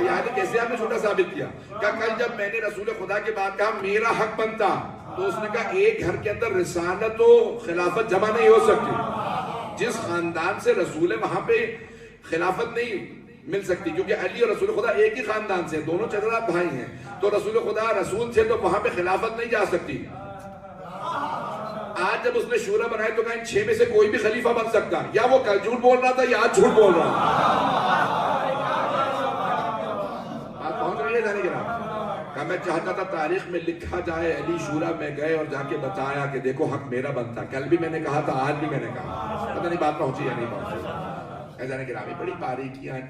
یا علی کیسے آپ نے جھوٹا ثابت کیا؟ کہا کل جب میں نے رسول خدا کے بعد کہا میرا حق بنتا, تو اس نے کہا ایک گھر کے اندر رسالت و خلافت جمع نہیں ہو سکتی. جس خاندان سے رسول ہے وہاں پہ خلافت نہیں مل سکتی, کیونکہ علی اور رسول خدا ایک ہی خاندان سے, دونوں چچرات بھائی ہیں. تو رسول خدا رسول تھے تو وہاں پہ خلافت نہیں جا سکتی. آج جب اس نے شورا بنائے تو کہا ان 6 میں سے کوئی بھی خلیفہ بن سکتا, یا وہ کل جھوٹ بول رہا تھا یا آج جھوٹ بول رہا تھا. بات پہنچ رہی ہے جانے کے نام. کہا میں چاہتا تھا تاریخ میں لکھا جائے علی شورا میں گئے اور جا کے بتایا کہ دیکھو حق میرا بنتا. کل بھی میں نے کہا تھا, آج بھی میں نے کہا. پتہ نہیں بات پہنچی یا نہیں پہنچی. جانے کے نام بڑی باریکیاں ہیں.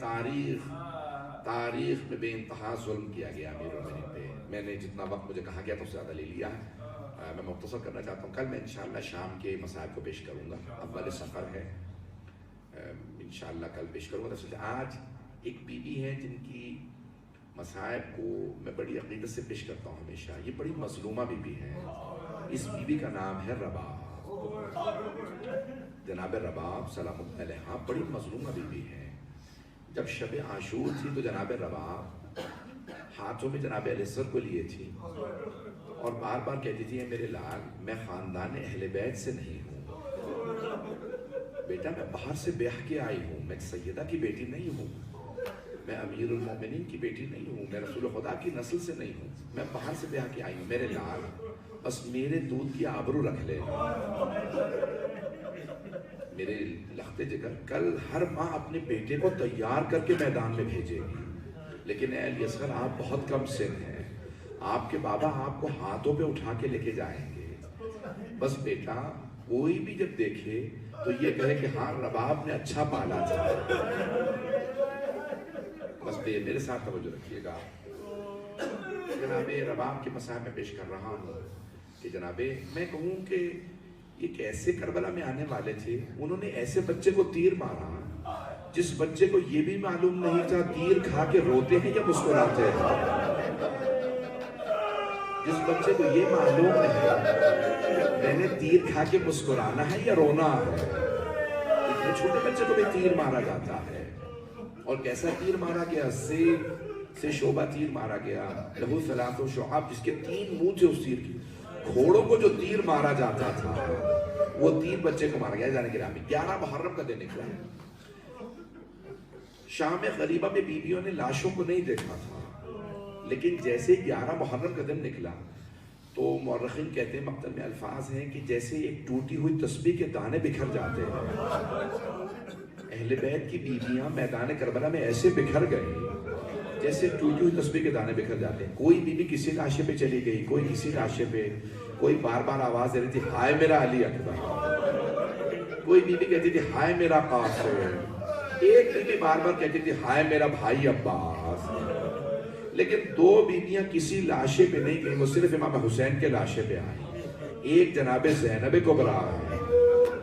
تاریخ میں بے انتہا ظلم کیا گیا امیر المومنین پہ. میں نے جتنا وقت مجھے کہا گیا تو زیادہ لے لیا. میں مختصر کرنا چاہتا ہوں. کل میں انشاءاللہ شام کے مسائل کو پیش کروں گا. اول سفر ہے, انشاءاللہ کل پیش کروں گا. آج ایک بی بی ہے جن کی مسائل کو میں بڑی عقیدت سے پیش کرتا ہوں ہمیشہ. یہ بڑی مظلومہ بی بی ہے. اس بی بی کا نام ہے رباب, جناب رباب سلام علیہ. بڑی مظلومہ بی بی ہے. جب شب عاشور تھی تو جناب رباب ہاتھوں میں جناب علیہ السلام کو لیے تھی اور بار بار کہتی تھی میرے لال میں خاندان اہل بیت سے نہیں ہوں بیٹا، میں باہر سے بیاہ کے آئی ہوں، میں سیدہ کی بیٹی نہیں ہوں، میں امیر المومنین کی بیٹی نہیں ہوں، میں رسول خدا کی نسل سے نہیں ہوں، میں باہر سے بیاہ کے آئی ہوں، میرے لال بس میرے دودھ کی آبرو رکھ لے، میرے لخت جگر کل ہر ماں اپنے بیٹے کو تیار کر کے میدان میں بھیجے گی، لیکن اے علی اصغر آپ بہت کم سن ہیں، آپ کے بابا آپ کو ہاتھوں پہ اٹھا کے لے کے جائیں گے، بس بیٹا کوئی بھی جب دیکھے تو یہ کہے کہ ہاں رباب نے اچھا پالا تھا۔ بس میرے ساتھ توجہ رکھیے گا، جناب رباب کے مسائل میں پیش کر رہا ہوں کہ جناب میں کہوں کہ یہ کیسے کربلا میں آنے والے تھے، انہوں نے ایسے بچے کو تیر مارا جس بچے کو یہ بھی معلوم نہیں تھا تیر کھا کے روتے ہیں یا مسکراتے ہیں، جس بچے کو یہ معلوم نہیں میں نے تیر کھا کے مسکرانا ہے یا رونا ہے، اتنے چھوٹے بچے کو بھی تیر مارا جاتا ہے، اور کیسا تیر مارا گیا، سے شعبہ تیر مارا گیا، لہو ثلاث و شعاب، جس کے 3 منہ تھے اس تیر کی، گھوڑوں کو جو تیر مارا جاتا تھا وہ تیر بچے کو مارا گیا۔ جانے کے نام 11 محرم کا دن نکلا ہے، شام غریبہ میں بیویوں نے لاشوں کو نہیں دیکھا تھا، لیکن جیسے 11 محرم کا دن نکلا تو مورخین کہتے ہیں، مقتل میں الفاظ ہیں کہ جیسے ایک ٹوٹی ہوئی تسبیح کے دانے بکھر جاتے ہیں، اہل بیت کی بیویاں میدان کربلا میں ایسے بکھر گئی جیسے ٹوٹی ہوئی تسبیح کے دانے بکھر جاتے ہیں۔ کوئی بیوی کسی لاشے پہ چلی گئی، کوئی کسی لاشے پہ، کوئی بار بار آواز دے رہی تھی ہائے میرا علی اکبر، کوئی بیوی کہتی تھی ہائے میرا قاسم، ایک بیوی بار بار کہتی تھی ہائے میرا بھائی عباس، لیکن 2 بیویاں کسی لاشے پہ نہیں گئی، وہ صرف امام حسین کے لاشے پہ آئی، ایک جناب زینب کبریٰ ہے،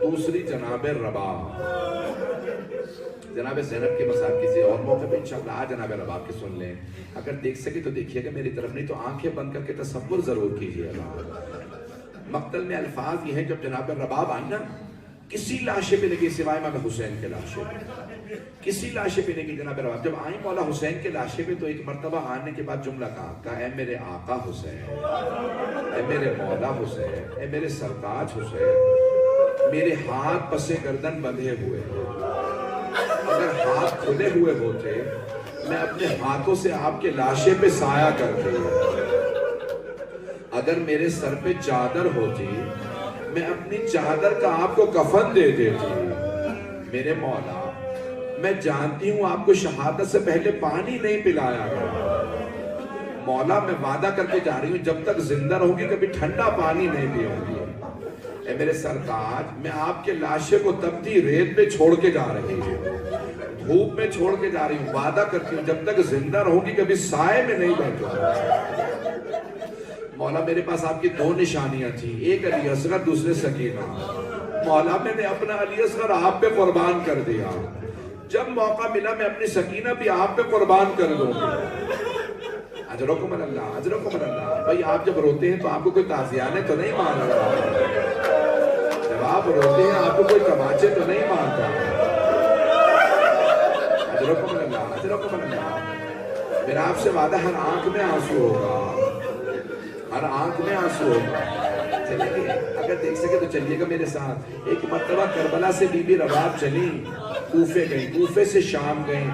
دوسری جناب رباب۔ جناب زینب کے مسائل کسی اور موقع پہ انشاءاللہ آج جناب رباب کے سن لیں، اگر دیکھ سکے تو دیکھیے گا، میری طرف نہیں تو آنکھیں بند کر کے تصور ضرور کیجیے گا۔ مقتل میں الفاظ یہ ہیں جب جناب رباب آئی نا، کسی لاشے پہ نہیں گئی سوائے امام حسین کے لاشے پہ، کسی لاشے پہ نہیں گئی جناب رباب۔ جب آئی مولا حسین کے لاشے پہ تو ایک مرتبہ آنے کے بعد جملہ کہا اے میرے آقا حسین، اے میرے مولا حسین، اے میرے سرتاج حسین، میرے ہاتھ پس گردن بندھے ہوئے ہیں، اگر ہاتھ کھلے ہوئے ہوتے میں اپنے ہاتھوں سے آپ کے لاشے پہ سایہ کرتے، اگر میرے سر پہ چادر ہوتی میں اپنی چادر کا آپ کو کفن دے دیتی، میرے مولا میں جانتی ہوں آپ کو شہادت سے پہلے پانی نہیں پلایا گیا، مولا میں وعدہ کر کے جا رہی ہوں جب تک زندہ رہوں گی کبھی ٹھنڈا پانی نہیں پیوں گی، اے میرے سرتاج میں آپ کے لاشے کو تپتی ریت میں چھوڑ کے جا رہی ہوں، دھوپ میں چھوڑ کے جا رہی ہوں، وعدہ کرتی ہوں جب تک زندہ رہوں گی کبھی سائے میں نہیں بیٹھوں۔ مولا میرے پاس آپ کی 2 نشانیاں تھیں، ایک علی اصغر دوسرے سکینہ، مولا میں نے اپنا علی اصغر آپ پہ قربان کر دیا، جب موقع ملا میں اپنی سکینہ بھی آپ پہ قربان کر دوں گی۔ اجرکم اللہ، اجرکم اللہ۔ بھائی آپ جب روتے ہیں تو آپ کو کوئی تعزیانے تو نہیں مان رہا، جب آپ روتے ہیں آپ کو کوئی تماچے تو نہیں مانتا۔ اجرکم اللہ، اجرکم اللہ۔ میرا آپ سے وعدہ ہر آنکھ میں آنسو ہوگا، ہر آنکھ میں آنسو ہوگا۔ چلیں گے اگر دیکھ سکے تو چلیے گا میرے ساتھ۔ ایک مرتبہ کربلا سے بی بی رباب چلی، کوفے گئی، کوفے سے شام گئی،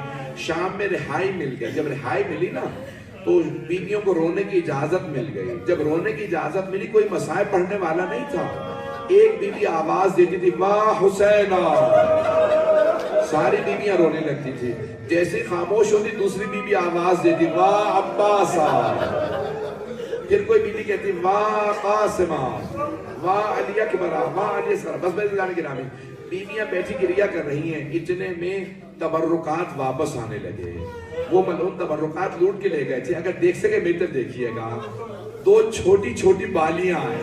شام میں رہائی مل گئی، جب رہائی ملی نا تو بیویوں کو رونے کی اجازت مل گئی، جب رونے کی اجازت ملی کوئی مصائب پڑھنے والا نہیں تھا، ایک بیوی آواز دیتی تھی واہ حسینہ، ساری بیویاں رونے لگتی تھی، جیسے خاموش ہوتی دوسری بیوی آواز دیتی واہ عباسہ، پھر کوئی بیوی کہتی واہ قاسمہ، واہ علی اکبرہ، واہ علی اصغر، بس میں جانے کے نامی بیویاں بیٹھی گریا کر رہی ہیں، اتنے میں تبرکات واپس آنے لگے، وہ ملعون تبرکات لوٹ کے لے گئے تھے، اگر دیکھ سکے میٹر دیکھیے گا، 2 چھوٹی چھوٹی بالیاں آئیں،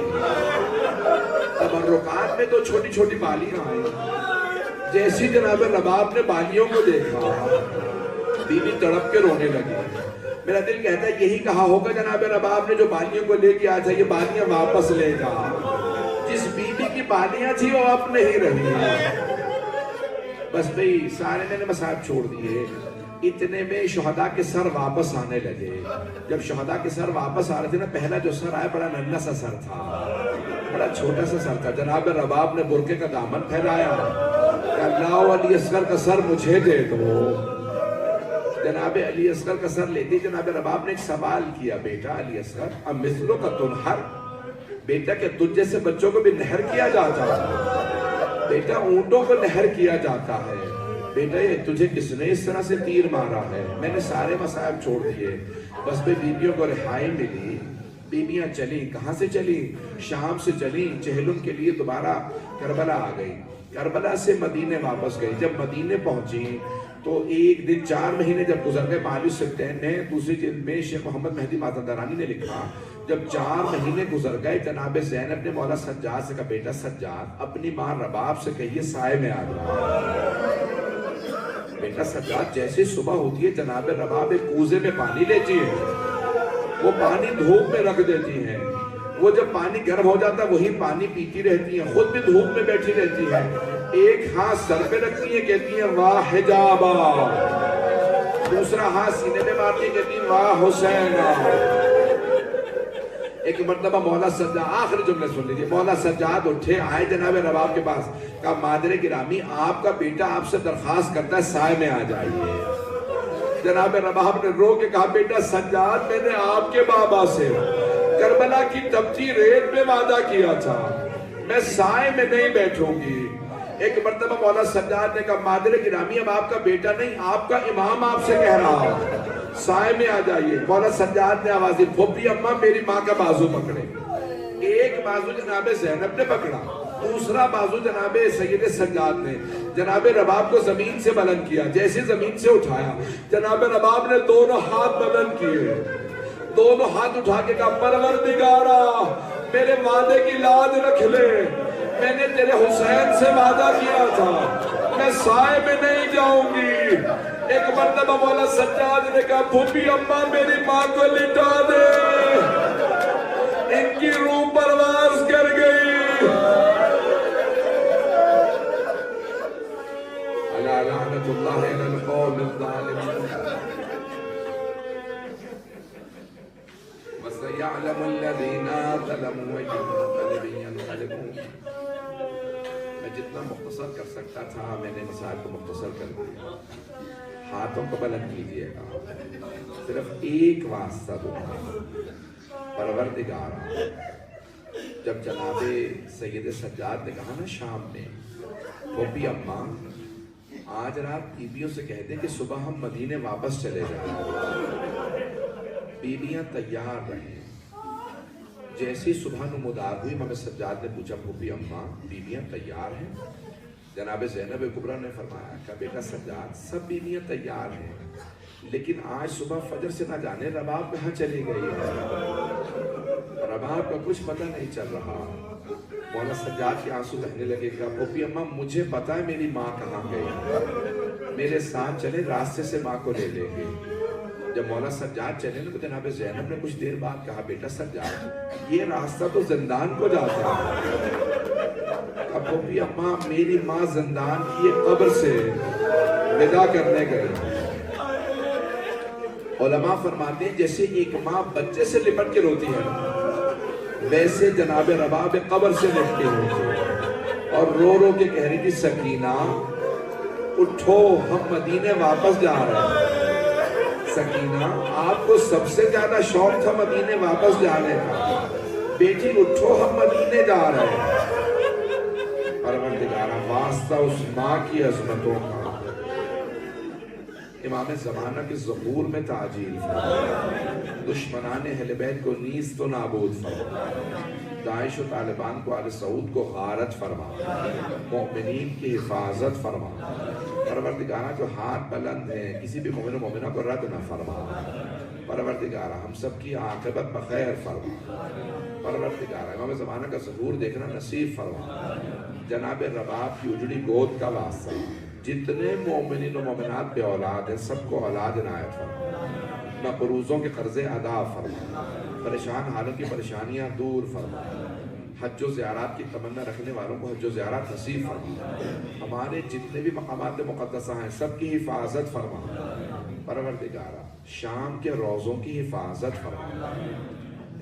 تبرکات میں 2 چھوٹی چھوٹی بالیاں آئیں، جیسی جناب رباب نے بالیوں کو دیکھا بیوی تڑپ کے رونے لگی، میرا دل کہتا ہے یہی کہا ہوگا جناب رباب نے جو بالیوں کو لے کے آیا تھا یہ بالیاں واپس لے جا، جس بیوی کی بالیاں تھی وہ اب نہیں رہی، بس بھئی سارے میں نے مسائب چھوڑ دیئے، اتنے میں شہداء کے سر واپس آنے لگے. جب شہداء کے سر واپس آ رہے تھے نا، پہلا جو سر آیا بڑا ننھا سا سر تھا، بڑا چھوٹا سا سر تھا. جناب رباب نے برقعے کا دامن پھیلایا کہ اللہ علی اصغر کا سر مجھے دے دو. جناب علی اصغر کا سر لیتی جناب رباب نے ایک سوال کیا، بیٹا علی اصغر اب مثلوں کا تنہر، بیٹا کہ تجھ جیسے بچوں کو بھی نہر کیا جاتا ہے، بیٹا اونٹوں کو نہر کیا جاتا ہے، بیٹا یہ تجھے کس نے اس طرح سے تیر مارا ہے؟ میں نے سارے مصائب چھوڑ دیے، بس میں بیویوں کو رہائی ملی. بیویاں چلیں، کہاں سے چلیں؟ شام سے چلیں، چہلم کے لیے دوبارہ کربلا آ گئی. کربلا سے مدینے واپس گئی. جب مدینے پہنچی تو ایک دن 4 مہینے جب گزر گئے. مالو سبتین نے دوسری جلد میں شیخ محمد مہدی مازندرانی نے لکھا، جب 4 مہینے گزر گئے جناب زینب نے مولا سجاد سے کہا، بیٹا سجاد اپنی ماں رباب سے کہیے سائے میں آ جاؤ. بیٹا سجاد جیسے صبح ہوتی ہے جناب رباب ایک کوزے میں پانی لیتی ہے، وہ پانی دھوپ میں رکھ دیتی ہیں. وہ جب پانی گرم ہو جاتا ہے وہی پانی پیتی رہتی ہیں، خود بھی دھوپ میں بیٹھی رہتی ہیں. ایک ہاتھ سر پہ رکھتی ہیں، کہتی ہیں واہ حجابا، دوسرا ہاتھ سینے میں مارتی ہیں، کہتی ہیں واہ حسینہ. ایک مرتبہ مولا سجاد، آخری جملے سن لیجیے، مولا سجاد اٹھے آئے جناب رباب کے پاس، کہا مادر گرامی آپ کا بیٹا آپ سے درخواست کرتا ہے سائے میں آ جائیے. جناب رباب نے رو کے کہا، بیٹا سجاد میں نے آپ کے بابا سے کربلا کی تپتی ریت میں وعدہ کیا تھا، میں سائے میں نہیں بیٹھوں گی. ایک مرتبہ مولا سجاد نے کہا مادر گرامی اب آپ کا بیٹا نہیں آپ کا امام آپ سے کہہ رہا، سائے میں آ جائیے. مولا سجاد نے آواز دی، پھوپھی اماں میری ماں کا بازو پکڑے. ایک بازو جناب زینب نے پکڑا، دوسرا بازو جناب سید سجاد نے جناب رباب کو زمین سے بلند کیا. جیسے زمین سے اٹھایا جناب رباب نے دونوں ہاتھ بلند کیے، دونوں ہاتھ اٹھا کے کہا پروردگارا میرے وعدے کی لاج رکھ لے، میں نے تیرے حسین سے وعدہ کیا تھا میں سائے میں نہیں جاؤں گی. ایک مرتبہ مولا سجاد نے کہا پھوپھی اماں میری ماں کو لٹا دے، ان کی روح پرواز کر گئی. الا لعنت اللہ علی القوم الظالمین وسيعلم الذين ظلموا أي منقلب ينقلبون. میں جتنا مختصر کر سکتا تھا میں نے مسائل کو مختصر کر دیا. ہاتھوں کو بلند کیجئے گا، صرف ایک واسطہ دوں، پروردگارا. جب جناب سید سجاد نے کہا نا شام میں، پھوپھی اماں آج رات بیویوں سے کہہ دیں کہ صبح ہم مدینے واپس چلے جائیں. بیویاں تیار رہیں. جیسی صبح نمودار ہوئی امام سجاد نے پوچھا پھوپھی اماں بیویاں تیار ہیں؟ جناب زینب کبریٰ نے فرمایا کہ بیٹا سجاد سب بیویاں تیار ہیں، لیکن آج صبح فجر سے نہ جانے رباب کہاں چلی گئی ہے، رباب کا کچھ پتہ نہیں چل رہا. مولا سجاد کے آنسو بہنے لگے گا. پھوپھی اماں مجھے پتہ ہے میری ماں کہاں گئی، میرے ساتھ چلے راستے سے ماں کو لے لیں گے. جب مولا سجاد چلے نا تو جناب زینب نے کچھ دیر بعد کہا بیٹا سجاد یہ راستہ تو زندان کو جاتا ہے. اب پھوپھی اماں میری ماں زندان کی قبر سے ودا کرنے گئی. علماء فرماتے ہیں جیسے ایک ماں بچے سے لپٹ کے روتی ہے ویسے جناب رباب قبر سے لپٹی ہوئی اور رو رو کے کہہ رہی تھی سکینہ اٹھو ہم مدینے واپس جا رہے ہیں. سکینہ آپ کو سب سے زیادہ شوق تھا مدینے واپس جانے کا، بیٹی اٹھو ہم مدینے جا رہے ہیں. پروردگارا واسطہ اس ماں کی عظمتوں کا، امام زمانہ کے ظہور میں تعجیل فرما، دشمنان اہل بیت کو نیست و نابود فرما، داعش و طالبان کو آل سعود کو غارت فرما، مومنین کی حفاظت فرما. پروردگارہ جو ہاتھ بلند ہیں کسی بھی مومن و مومنہ کو رد نہ فرما. پروردگارہ ہم سب کی عاقبت بخیر فرما. پروردگارہ امام زمانہ کا ظہور دیکھنا نصیب فرما. جناب رباب کی اجڑی گود کا واسطہ جتنے مومنین و مومنات بے اولاد ہیں سب کو اولاد عنایت فرما. مقروضوں کے قرضے ادا فرما. پریشان حالوں کی پریشانیاں دور فرما. حج و زیارات کی تمنا رکھنے والوں کو حج و زیارات نصیب فرما. ہمارے جتنے بھی مقامات مقدسہ ہیں سب کی حفاظت فرما. پروردگارہ شام کے روزوں کی حفاظت فرما،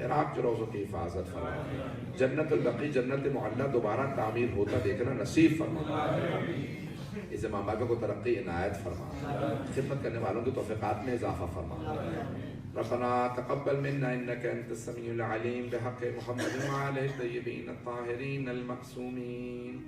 عراق کے روزوں کی حفاظت فرما، جنت البقیع جنت معلیٰ دوبارہ تعمیر ہوتا دیکھنا نصیب فرما، اس ماں باپ کو ترقی عنایت فرما، خدمت کرنے والوں کی توفیقات میں اضافہ فرما۔ ربنا تقبل منا انك انت السميع العليم بحق محمد وعلى الطيبين الطاهرين المعصومين۔